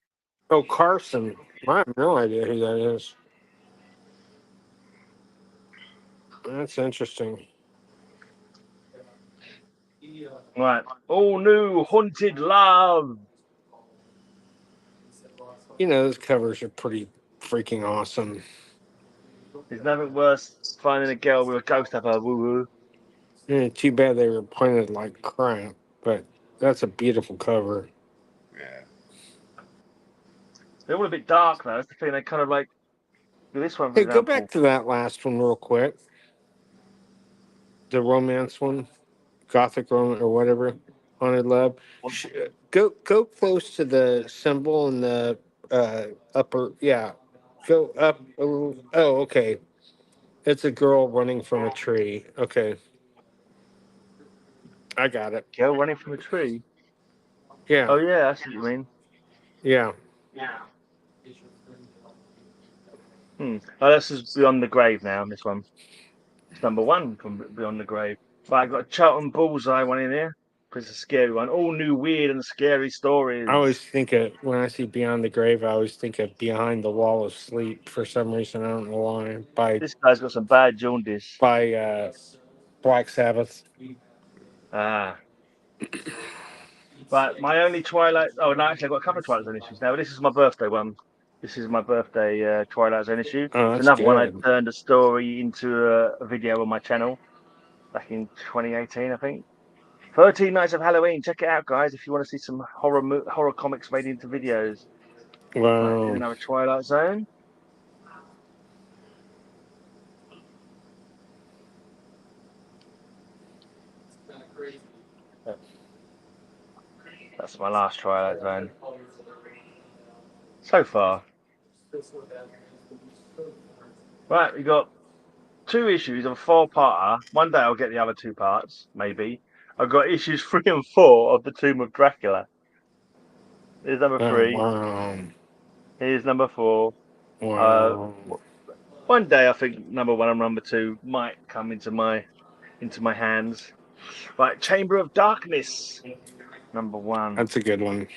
Oh, Carson. I have no idea who that is. That's interesting. Right. All new Haunted Love. You know, those covers are pretty freaking awesome. There's nothing worse finding a girl with a ghost up her woo-woo. Yeah, too bad they were printed like crap, but that's a beautiful cover. Yeah. They're all a bit dark though. That's the thing. They kind of like this one. For example. Go back to that last one real quick. The romance one, Gothic romance or whatever, Haunted Love. Go close to the symbol in the upper. Yeah, go up a little. Oh, okay. It's a girl running from a tree. Okay. I got it. Girl running from a tree? Yeah. Oh, yeah, that's what you mean. Yeah. Oh, this is Beyond the Grave now, this one. It's number 1 from Beyond the Grave. Right, I've got a Charlton Bullseye one in here. It's a scary one. All new weird and scary stories. I always think of, when I see Beyond the Grave, I always think of Behind the Wall of Sleep for some reason. I don't know why. This guy's got some bad jaundice. By Black Sabbath. Ah. But my only Twilight... Oh, no, actually, I've got a couple of Twilight Zone issues now. But this is my birthday one. This is my birthday Twilight Zone issue. Oh, it's another one I turned a story into a video on my channel back in 2018, I think. 13 Nights of Halloween. Check it out, guys, if you want to see some horror comics made into videos. Wow. Right, another Twilight Zone. That's my last Twilight Zone. So far. Right, we got 2 issues of a 4-parter. One day I'll get the other 2 parts, maybe. I've got issues 3 and 4 of The Tomb of Dracula. Here's number 3. Wow. Here's number 4. Wow. One day I think number 1 and number 2 might come into my hands. Right, Chamber of Darkness. Number 1. That's a good one.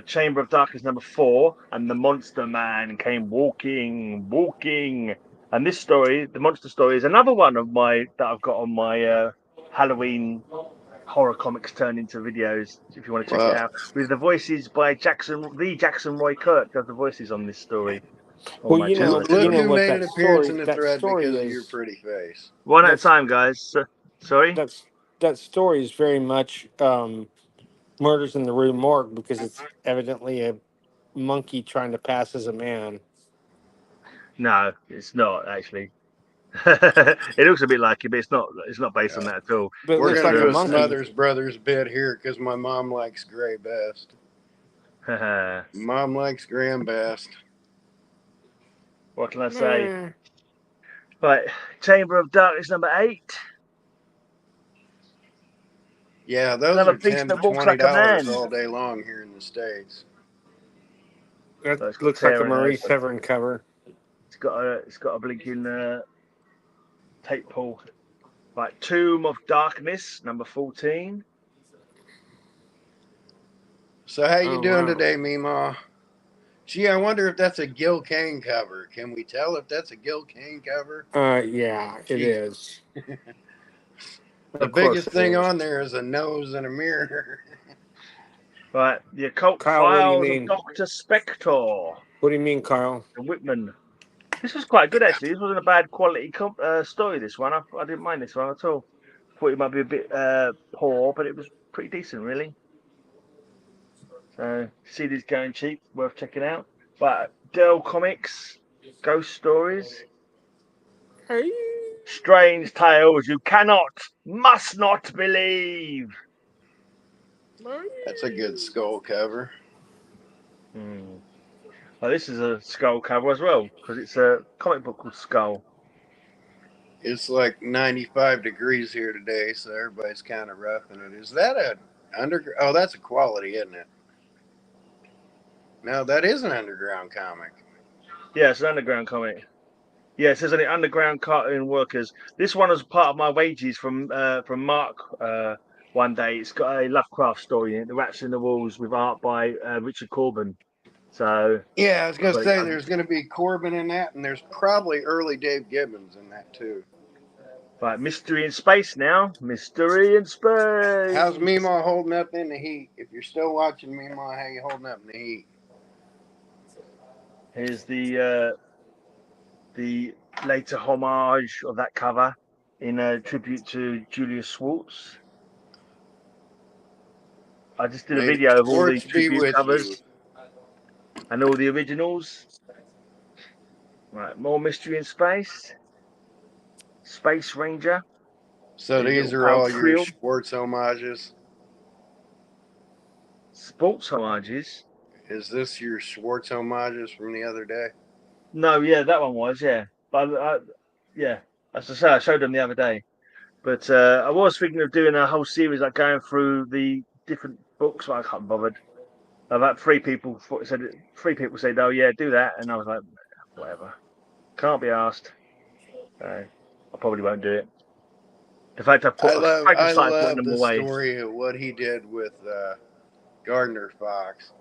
Chamber of Darkness number 4, and the Monster Man came walking. And this story, the monster story, is another one of that I've got on my Halloween horror comics turned into videos. If you want to check it out, with the voices by Jackson Roy Kirk does the voices on this story. Well, look who made an appearance in the thread because of your pretty face. One at a time, guys. Sorry. That story is very much Murders in the Rue Morgue because it's evidently a monkey trying to pass as a man. No, it's not actually. It looks a bit like it, but it's not. It's not based on that at all. But We're going to do a monkey. Smothers Brothers bit here because my mom likes Gray best. Mom likes Graham best. What can I say? Right, Chamber of Darkness number 8. Yeah, those Another are beast $10 that to walks like a $20 man. all day long here in the States. That looks like a Marie Severin cover. It's got a blinking tape pull. Right, Tomb of Darkness number 14. So how you doing today, Meemaw? Gee, I wonder if that's a Gil Kane cover. Can we tell if that's a Gil Kane cover? Yeah, it is. The biggest thing on there is a nose and a mirror. Right, the Occult Kyle, Files of Dr. Spector. What do you mean, Kyle? The Whitman. This was quite good, actually. This wasn't a bad quality story, this one. I didn't mind this one at all. Thought it might be a bit poor, but it was pretty decent, really. So, CD's going cheap, worth checking out. But Dell Comics, Ghost Stories. Hey. Strange Tales you must not believe. That's a good skull cover. Well, this is a Skull cover as well, because it's a comic book called Skull. It's like 95 degrees here today, so everybody's kind of roughing it. Is that a underground? Oh, that's a quality, isn't it? No, that is an underground comic. Yeah, it's an underground comic. Yeah, it says on it, Underground Cartoon Workers. This one was part of my wages from Mark one day. It's got a Lovecraft story in it, The Rats in the Walls, with art by Richard Corbin. So yeah, I was going to say there's going to be Corbin in that, and there's probably early Dave Gibbons in that too. Right, Mystery in Space now. Mystery in Space. How's Meemaw holding up in the heat? If you're still watching Meemaw, how you holding up in the heat? Here's the later homage of that cover in a tribute to Julius Schwartz. I just did a video of all the tribute covers and all the originals. Right, more Mystery in Space. Space Ranger. So these are all your Schwartz homages? Sports homages? Is this your Schwartz homages from the other day? No, yeah, that one was, yeah. But yeah, as I say, I showed them the other day. But I was thinking of doing a whole series, like going through the different books, but I can't be bothered. I've had three people said, "Oh yeah, do that," and I was like, "Whatever, can't be asked." I probably won't do it. In fact, I love putting them away. Story of what he did with Gardner Fox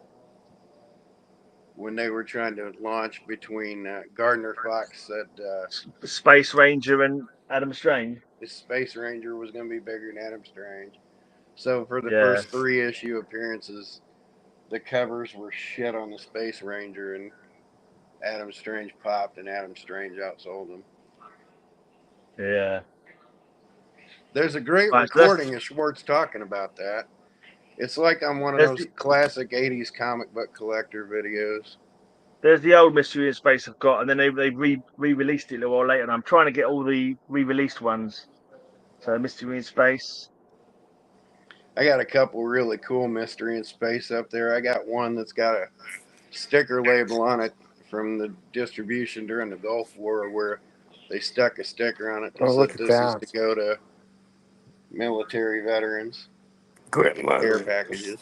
when they were trying to launch between Gardner Fox said Space Ranger and Adam Strange. The Space Ranger was going to be bigger than Adam Strange. So for the first 3 issue appearances, the covers were shit on the Space Ranger, and Adam Strange popped, and Adam Strange outsold him. Yeah. There's a great recording of Schwartz talking about that. It's like on one of those classic 80s comic book collector videos. There's the old Mystery in Space I've got, and then they re-released it a little while later, and I'm trying to get all the re-released ones. So Mystery in Space. I got a couple really cool Mystery in Space up there. I got one that's got a sticker label on it from the distribution during the Gulf War where they stuck a sticker on it that said this is to go to military veterans. Care packages.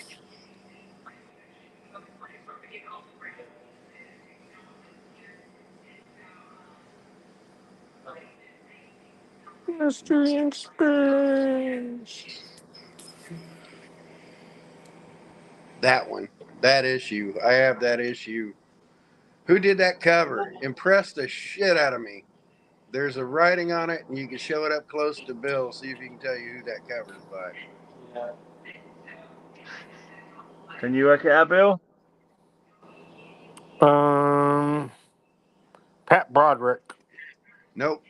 Mystery in Space. That one. That issue. I have that issue. Who did that cover? Impressed the shit out of me. There's a writing on it, and you can show it up close to Bill, see if he can tell you who that cover is by. Can you work it out, Bill? Pat Broderick. Nope.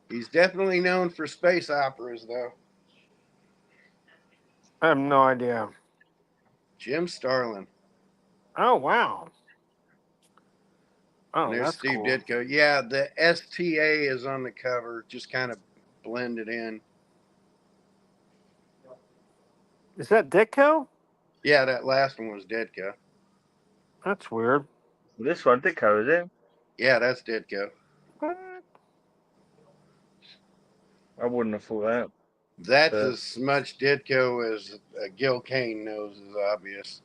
He's definitely known for space operas, though. I have no idea. Jim Starlin. Oh, wow. Oh, and there's that's Steve cool. Ditko. Yeah, the STA is on the cover, just kind of blended in. Is that Ditko? Yeah, that last one was Ditko. That's weird. This one, Ditko, is it? Yeah, that's Ditko. What? I wouldn't have thought that. That's as much Ditko as Gil Kane knows is obvious.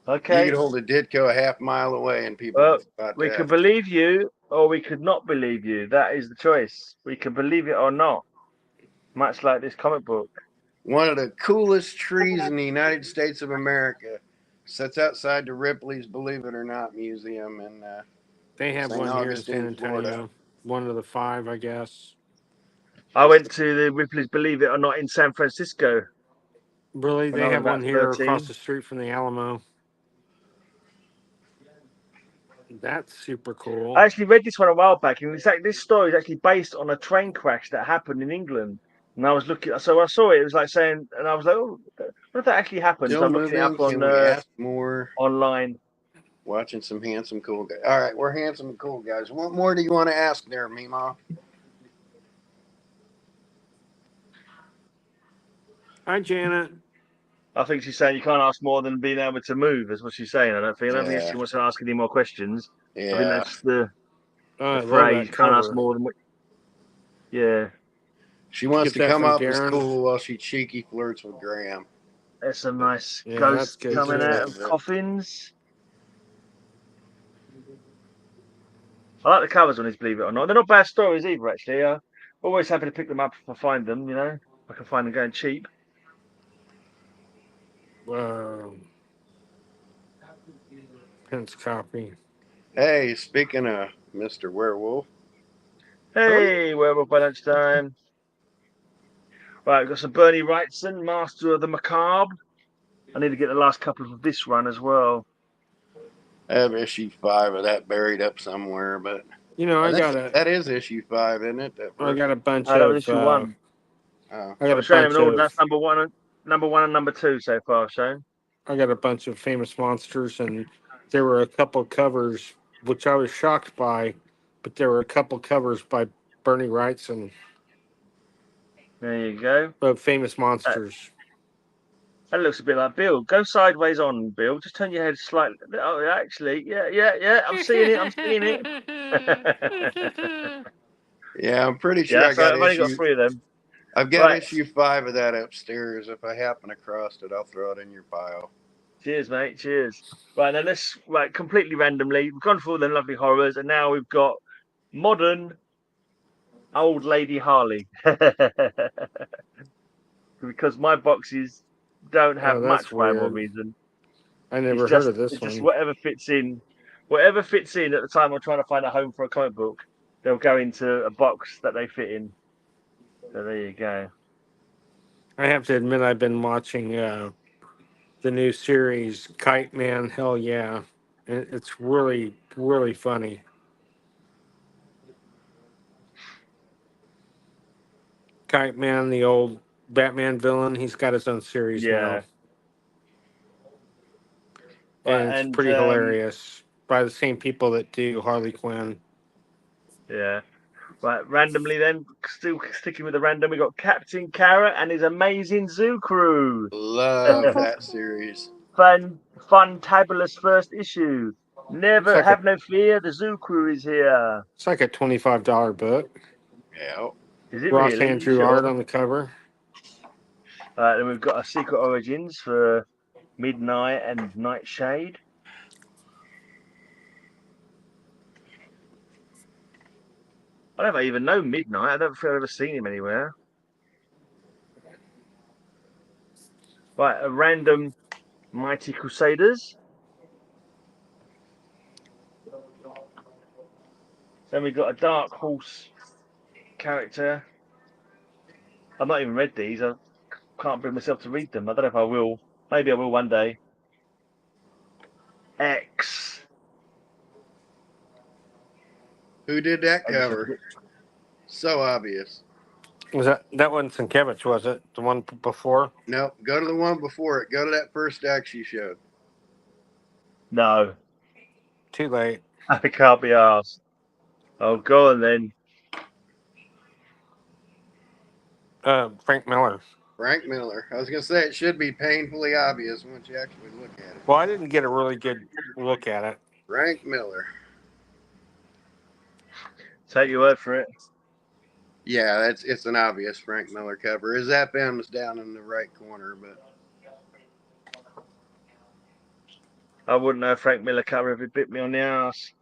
Okay. You could hold a Ditko a half mile away and people would about we that. could believe you or we could not believe you. That is the choice. We can believe it or not. Much like this comic book. One of the coolest trees in the United States of America sits outside the Ripley's Believe It or Not Museum in they have St. one here in San Augustine, Antonio. Florida. One of the 5, I guess. I went to the Ripley's Believe It or Not in San Francisco. Really? They have one here 13. across the street from the Alamo. That's super cool. I actually read this one a while back, and this story is actually based on a train crash that happened in England. And I was looking, so I saw it. It was like saying, and I was like, "Oh, what if that actually happened?" Still So I'm looking it moving. up on Can we ask more? online. Watching some handsome, cool guys. All right, we're handsome and cool guys. What more do you want to ask there, Meemaw? Hi, Janet. I think she's saying you can't ask more than being able to move. Is what she's saying. I don't think she wants to ask any more questions. Yeah. I think that's the I phrase. You can't ask cover. more than what. Yeah. She wants Get to that come from up as Darren. cool while she cheeky flirts with Graham. There's some nice Yeah, ghosts that's good coming too. out of coffins. I like the covers on these, believe it or not. They're not bad stories either, actually. Always happy to pick them up if I find them, you know. I can find them going cheap. Pence copy. Hey, speaking of Mr. Werewolf. Hey, Werewolf by lunchtime. Right, we've got some Bernie Wrightson, Master of the Macabre. I need to get the last couple of this run as well. I have issue 5 of that buried up somewhere, but you know, that is issue 5, isn't it? I got a bunch of. That was issue 1. Oh. I got I'm showing him in order. That's number one and number 2 so far. I've shown. I got a bunch of famous monsters, and there were a couple covers which I was shocked by, but there were a couple covers by Bernie Wrightson. There you go. Of famous monsters. That looks a bit like Bill. Go sideways on, Bill. Just turn your head slightly. Oh, actually, yeah. I'm seeing it. Yeah, I'm pretty sure I've only got 3 of them. I've got issue 5 of that upstairs. If I happen across it, I'll throw it in your pile. Cheers, mate. Cheers. Right, then let's completely randomly. We've gone through all the lovely horrors, and now we've got modern old lady Harley. Because my boxes don't have much for no reason. I never heard of this one. Just whatever fits in. Whatever fits in at the time I'm trying to find a home for a comic book, they'll go into a box that they fit in. So there you go. I have to admit, I've been watching the new series, Kite Man. Hell yeah. It's really, really funny. Kite Man, the old Batman villain, he's got his own series now. And it's pretty hilarious. By the same people that do Harley Quinn. Yeah. Right, randomly then, still sticking with the random, we got Captain Carrot and his amazing zoo crew. Love that series. Fantabulous first issue. Never have no fear, the zoo crew is here. It's like a $25 book. Yeah. Is it Ross really? Andrew art on the cover. Then we've got a Secret Origins for Midnight and Nightshade. I don't even know Midnight. I don't feel I've ever seen him anywhere. Right, a random Mighty Crusaders. Then we've got a Dark Horse character. I've not even read these. I can't bring myself to read them. I don't know if I will. Maybe I will one day. X. Who did that cover? So obvious. Was that wasn't Sienkiewicz, was it? The one before? No, go to the one before it. Go to that first X you showed. No. Too late. I can't be asked. Oh, go on then. Frank Miller. Frank Miller. I was going to say it should be painfully obvious once you actually look at it. Well, I didn't get a really good look at it. Frank Miller. Take your word for it. Yeah, it's an obvious Frank Miller cover. His FM's down in the right corner, but I wouldn't know Frank Miller cover if it bit me on the ass.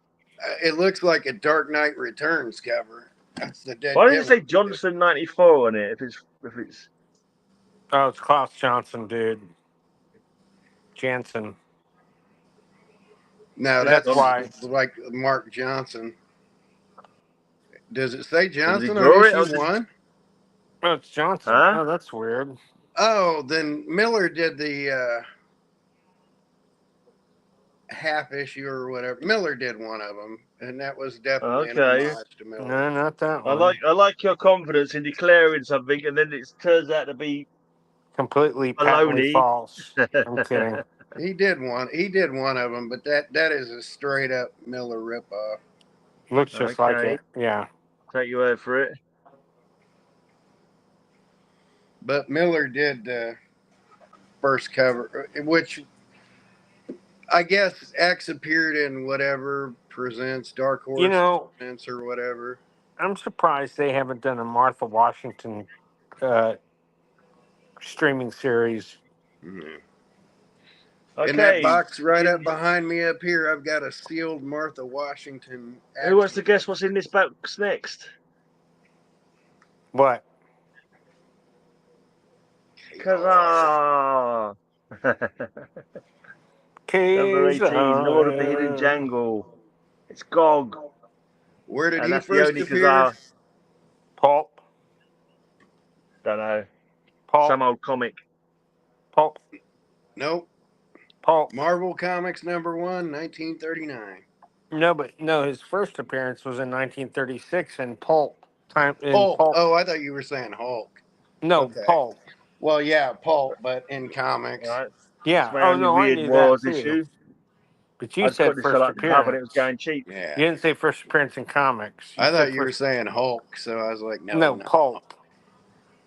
it looks like a Dark Knight Returns cover. That's the dead. Why did it say Johnson 94 on it? If it's Oh, it's Klaus Johnson, dude. Jansen. No, That's that's why. like Mark Johnson. Does it say Johnson on draw it, issue 1? Oh, it's Johnson. Huh? Oh, that's weird. Oh, then Miller did the half issue or whatever. Miller did one of them, and that was definitely an homage to Miller. No, not that one. I like your confidence in declaring something, and then it turns out to be completely patently false. I'm kidding. He did one of them, but that is a straight up Miller ripoff. Looks just like it. Yeah. Take your word for it. But Miller did the first cover, which I guess X appeared in whatever presents Dark Horse presents or whatever. I'm surprised they haven't done a Martha Washington streaming series. Mm-hmm. Okay. In that box right up behind me up here, I've got a sealed Martha Washington. Who wants to guess what's in this box next? What? Kazaa! Number 18, Lord of the Hidden Jangle. It's Gog. Where did he first appear? Pulp. Don't know. Pulp. Some old comic. Pulp. Nope. Pulp. Marvel Comics #1, 1939. No, his first appearance was in 1936 in Pulp. Pulp. Oh, I thought you were saying Hulk. No, okay. Pulp. Well, yeah, Pulp, but in comics. Right. Yeah. Oh, no, I knew that too. Issue. But you said first appearance. It was going cheap. Yeah. You didn't say first appearance in comics. I thought you were saying Hulk, so I was like, no. No, Pulp.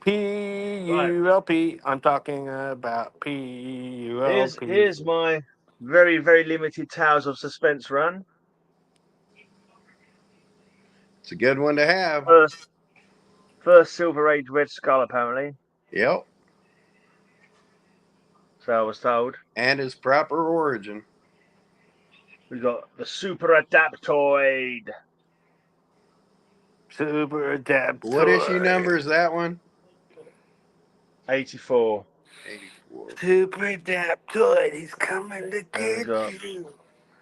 P-U-L-P. I'm talking about P-U-L-P. Here's my very, very limited Tales of Suspense run. It's a good one to have. First Silver Age Red Skull, apparently. Yep. So I was told. And his proper origin. We got the Super Adaptoid. Super Adaptoid. What issue number is that one? 84. Super Adaptoid. He's coming to get you.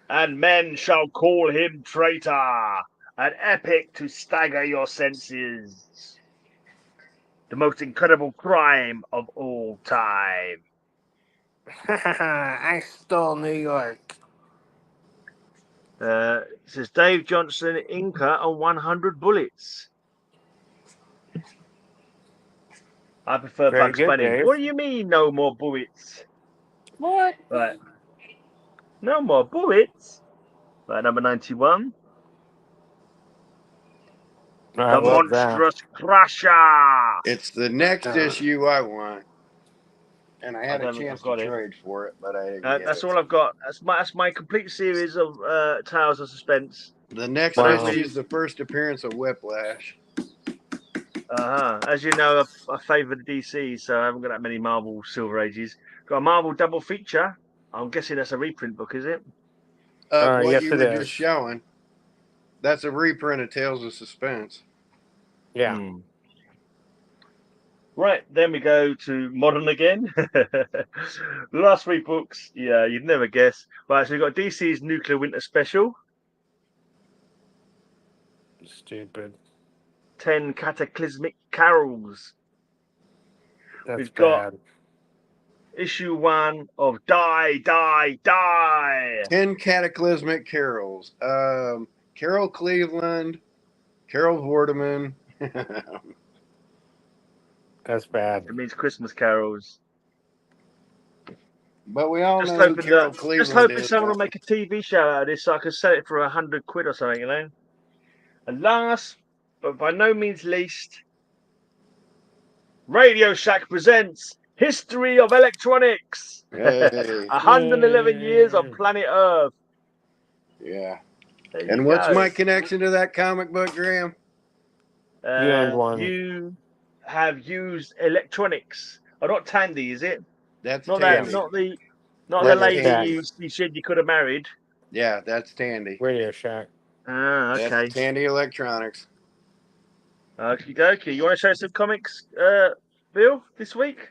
And men shall call him traitor. An epic to stagger your senses. The most incredible crime of all time. I stole New York. It says Dave Johnson inker on 100 bullets. I prefer Bugs Bunny. Dave. What do you mean, no more bullets? What? Right. No more bullets. Right, number 91. The Monstrous Crusher. It's the next issue I want. And I had a chance to trade for it, but I didn't get that's all I've got. That's my complete series of Tales of Suspense. The next issue is the first appearance of Whiplash. As you know, I favour the DC, so I haven't got that many Marvel Silver Ages. Got a Marvel double feature. I'm guessing that's a reprint book, is it? What you were just showing. That's a reprint of Tales of Suspense. Yeah. Right, then we go to modern again. The last 3 books, yeah, you'd never guess. Right, so we've got DC's Nuclear Winter Special. Stupid. 10 Cataclysmic Carols. We've got issue 1 of Die, Die, Die. 10 Cataclysmic Carols. Carol Cleveland, Carol Vorderman. That's bad. It means Christmas carols. But we all know who Carol Cleveland just hoping is. someone will make a TV show out of this so I can sell it for £100 or something, you know. And last, but by no means least, Radio Shack presents History of Electronics. Hey. 111 years on planet Earth. Yeah. And what's my connection to that comic book, Graham? You have used electronics. Oh, not Tandy, is it? That's not Tandy. Not the lady you said you could have married. Yeah, that's Tandy. Radio Shack. Ah, okay. That's Tandy Electronics. Okie dokie. You want to show some comics, Bill, this week?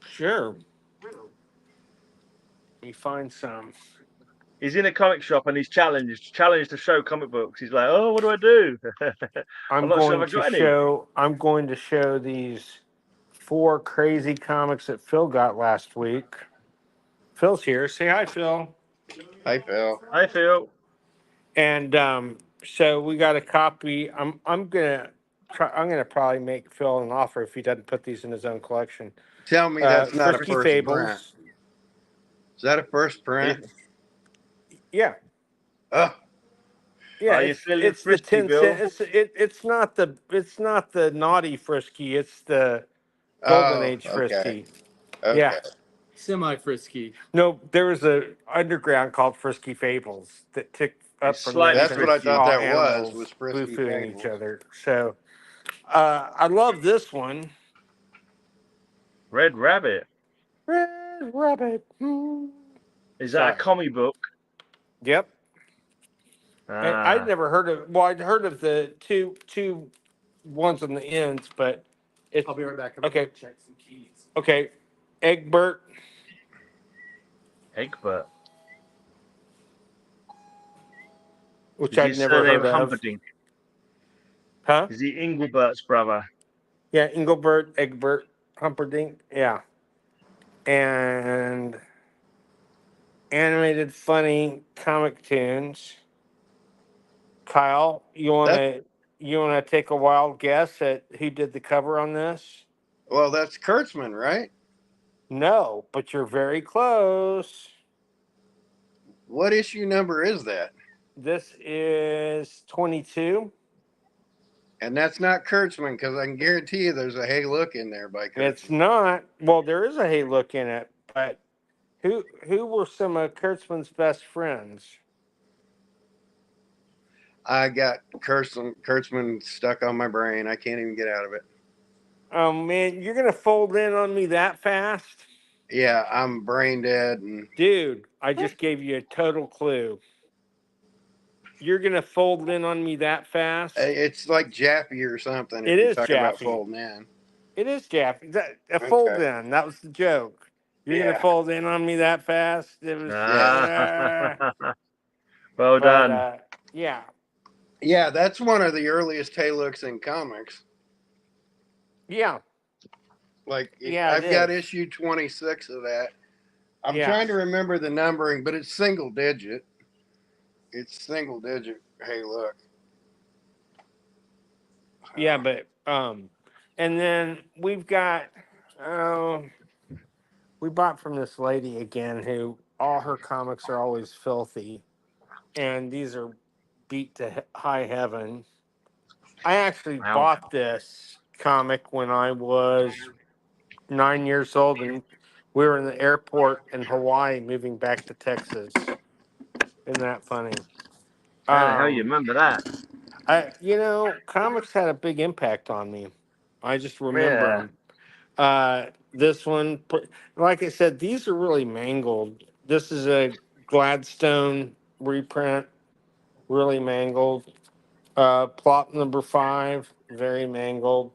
Sure. Let me find some. He's in a comic shop and he's challenged to show comic books. He's like, "Oh, what do I do?" I'm going to show these 4 crazy comics that Phil got last week. Phil's here. Say hi, Phil. Hi, Phil. Hi, Phil. And so we got a copy. I'm gonna probably make Phil an offer if he doesn't put these in his own collection. Tell me that's not Frisky a first Fables. print. Is that a first print? Yeah. Oh. Yeah, it's the Frisky, 10 Bill? cent. It's not the naughty Frisky. It's the Golden Age Frisky. Okay. Yeah. Semi-frisky. No, there was a underground called Frisky Fables that ticked up from Slightly this. That's what I thought that was Frisky boo-fooing Fables. each other. So, I love this one. Red Rabbit. Red Rabbit. Is that a comic book? Yep. And I'd never heard of. Well, I'd heard of the two ones on the ends, but it's. I'll be right back. Okay. Check some keys. Okay. Egbert. Which I'd never heard of. Humperdinck? Huh? Is he Engelbert's brother? Yeah, Engelbert, Egbert, Humperdinck. Yeah. And animated funny comic tunes. Kyle, you wanna take a wild guess at who did the cover on this? Well, that's Kurtzman, right? No, but you're very close. What issue number is that? This is 22. And that's not Kurtzman, because I can guarantee you there's a Hey Look in there by Kurtzman. It's not. Well, there is a Hey Look in it, but who were some of Kurtzman's best friends? I got Kurtzman stuck on my brain. I can't even get out of it. Oh man, you're gonna fold in on me that fast? Yeah, I'm brain dead. Dude, I just gave you a total clue. You're gonna fold in on me that fast? It's like Jaffe or something. It is Jaffe. About folding in. It is Jaffe. Fold in. That was the joke. You're gonna fold in on me that fast? It was. Well done. Yeah. Yeah, that's one of the earliest Hey Looks in comics. Yeah. I've got issue 26 of that. I'm trying to remember the numbering, but it's single digit. It's single digit. Hey, look. Yeah, but and then we've got we bought from this lady again who all her comics are always filthy, and these are beat to high heaven. I actually bought this comic when I was 9 years old, and we were in the airport in Hawaii moving back to Texas. Isn't that funny? How the hell you remember that? Comics had a big impact on me. I just remember them. This one, like I said, these are really mangled. This is a Gladstone reprint, really mangled. Plot number 5, very mangled.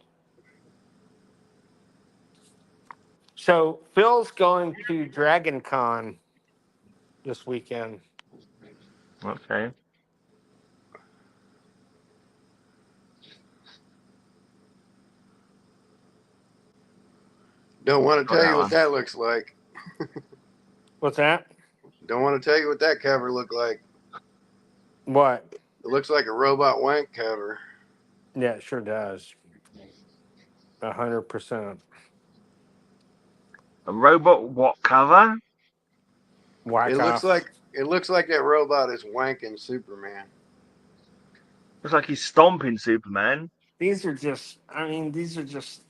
So Phil's going to Dragon Con this weekend. Okay. Don't want to tell you what that looks like. What's that? Don't want to tell you what that cover looked like. What? It looks like a Robot Wank cover. Yeah, it sure does. 100%. A robot what cover? Whack off. It looks like that robot is wanking Superman. Looks like he's stomping Superman. These are just,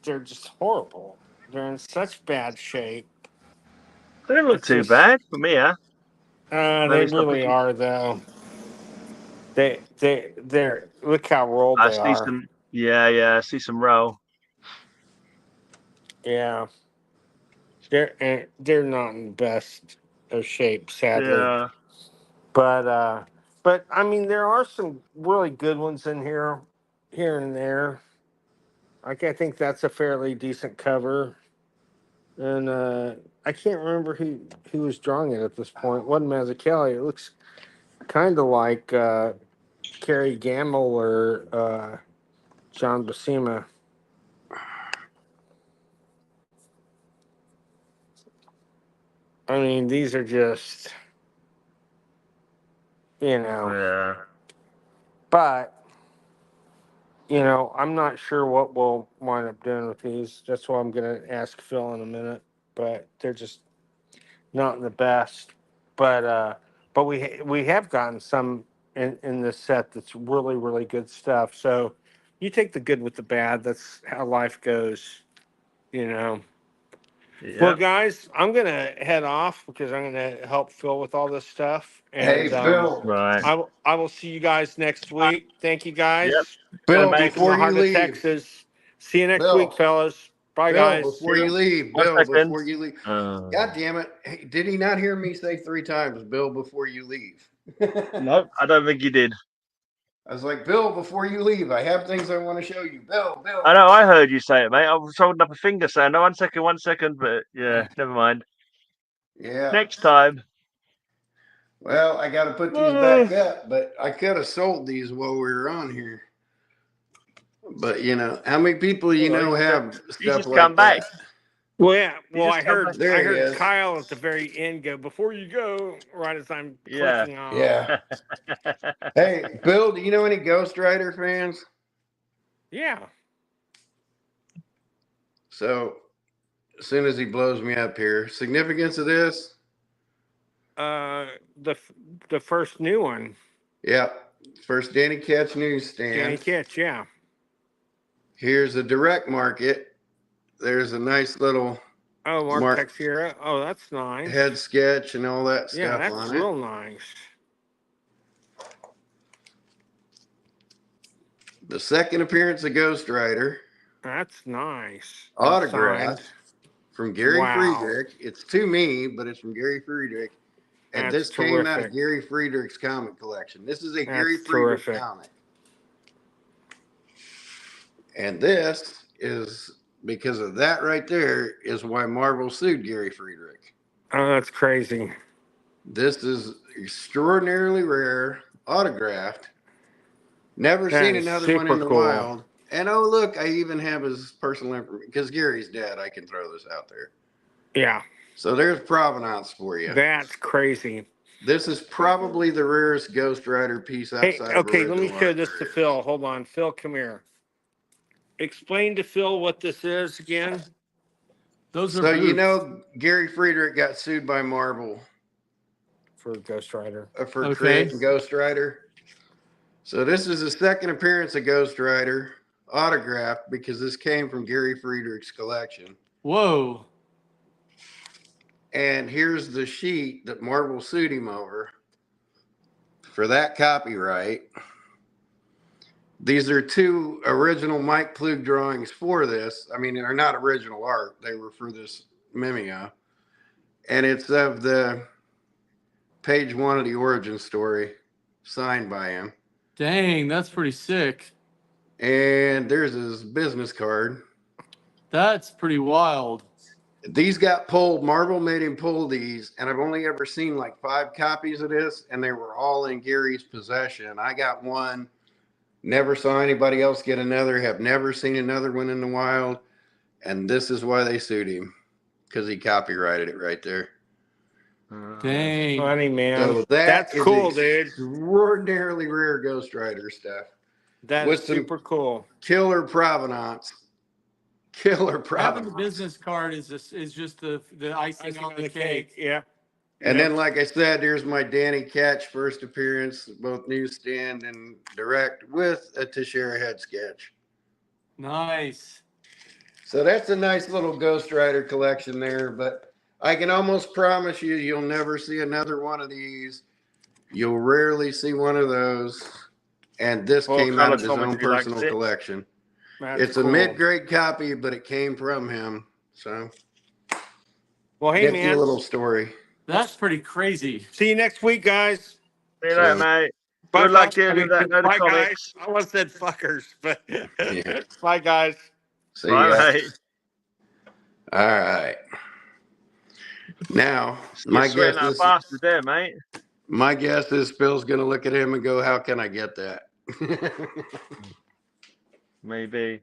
they're just horrible. They're in such bad shape. They don't look too bad for me, huh? They really are, though. They're look how rolled they are. I see some roll. Yeah. They're not in the best of shape, sadly. Yeah. But I mean, there are some really good ones in here and there. Like, I think that's a fairly decent cover. And I can't remember who was drawing it at this point. It wasn't Mazzucchelli. It looks kind of like Kerry Gamble or John Buscema. I mean, these are just, Yeah. But, I'm not sure what we'll wind up doing with these. That's why I'm going to ask Phil in a minute. But they're just not the best. But we have gotten some in this set that's really, really good stuff. So you take the good with the bad. That's how life goes, Yep. Well, guys, I'm going to head off because I'm going to help Phil with all this stuff. And, Hey, Phil. Right. I will see you guys next week. Thank you, guys. Yep. Bill, Back before in the heart you of leave. Texas. See you next Bill. week, fellas. Bye, guys. Before you leave. One Bill, second. before you leave. God damn it. Hey, did he not hear me say 3 times, Bill, before you leave? Nope, I don't think you did. I was like, Bill, before you leave, I have things I want to show you. Bill. I know, I heard you say it, mate. I was holding up a finger saying, no, 1 second, but yeah, never mind. Yeah. Next time. Well, I got to put these back up, but I could have sold these while we were on here. But, how many people have stuff like back. that? Well, yeah. Well, I heard is. Kyle at the very end go, before you go, right as I'm clicking off. Yeah. Hey, Bill, do you know any Ghost Rider fans? Yeah. So, as soon as he blows me up here, significance of this? The first new one. Yeah. First Danny Ketch newsstand. Danny Ketch, yeah. Here's a direct market. There's a nice little Mark Texiera. Oh, that's nice. Head sketch and all that stuff. Yeah, that's on real nice. The second appearance of Ghost Rider. That's nice. Autograph from Gary Friedrich. It's to me, but it's from Gary Friedrich. And this came out of Gary Friedrich's comic collection. This is a Gary Friedrich comic. And this is, because of that right there, is why Marvel sued Gary Friedrich. Oh, that's crazy. This is extraordinarily rare, autographed. Never seen another one in the wild. And oh, look, I even have his personal information. Because Gary's dead, I can throw this out there. Yeah. So there's provenance for you. That's crazy. This is probably the rarest Ghost Rider piece outside of okay, let me show this to Phil. Hold on. Phil, come here. Explain to Phil what this is again. Those are boots. Gary Friedrich got sued by Marvel. For Ghost Rider. For creating Ghost Rider. So this is the second appearance of Ghost Rider, autographed, because this came from Gary Friedrich's collection. Whoa. And here's the sheet that Marvel sued him over for that copyright. These are 2 original Mike Plug drawings for this. I mean, they're not original art. They were for this Mimeo. And it's of the page 1 of the origin story, signed by him. Dang, that's pretty sick. And there's his business card. That's pretty wild. These got pulled. Marvel made him pull these, and I've only ever seen like 5 copies of this, and they were all in Gary's possession. I got one. Never saw anybody else get another. Have never seen another one in the wild. And this is why they sued him, because he copyrighted it right there. Dang. Funny, man. So that's cool, dude. Extraordinarily rare Ghost Rider stuff. That's super cool. Killer provenance. Having the business card is just the icing on the cake. Yeah. And then, like I said, here's my Danny Catch first appearance, both newsstand and direct, with a Teixeira head sketch. Nice. So that's a nice little Ghost Rider collection there, but I can almost promise you, you'll never see another one of these. You'll rarely see one of those. And this came out of his own personal collection. It's a mid-grade copy, but it came from him. So, well, hey, man, a little story. That's pretty crazy. See you next week, guys. See you later, mate. Good luck dealing with that. Know the comics. Guys. I almost said fuckers, but Yeah. Bye, guys. See ya. Mate. All right. Now, my guess is bastard there, mate. My guess is Phil's going to look at him and go, "How can I get that?" Maybe.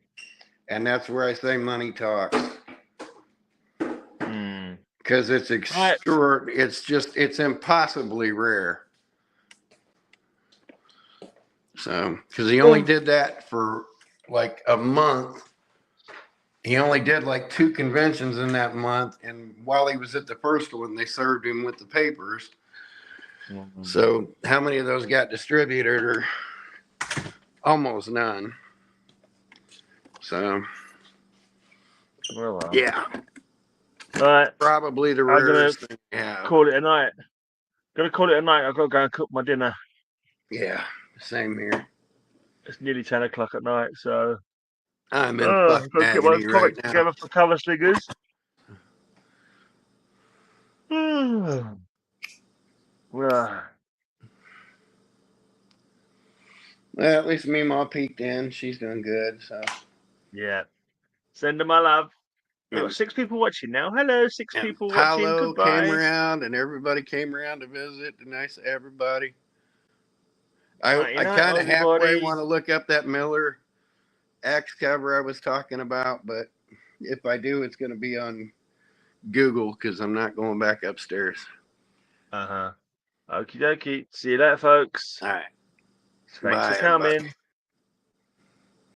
And that's where I say money talks. Hmm. Because it's it's impossibly rare. So, because he only did that for like a month. He only did like 2 conventions in that month. And while he was at the first one, they served him with the papers. Mm-hmm. So how many of those got distributed? Or almost none. So, well. Yeah. All right. Probably the rarest thing. Yeah. Call it a night. Gonna call it a night. I've got to go and cook my dinner. Yeah. Same here. It's nearly 10 o'clock at night, so I'm in fuck agony right now. Together for cover slingers. Well, at least me and Ma peeked in. She's doing good, so yeah. Send her my love. We've got 6 people watching now. Hello, 6 people watching. Goodbye. Came around, and everybody came around to visit. Nice to everybody. I kind of halfway want to look up that Miller X cover I was talking about, but if I do, it's going to be on Google because I'm not going back upstairs. Okie dokie. See you later, folks. All right. Thanks for coming.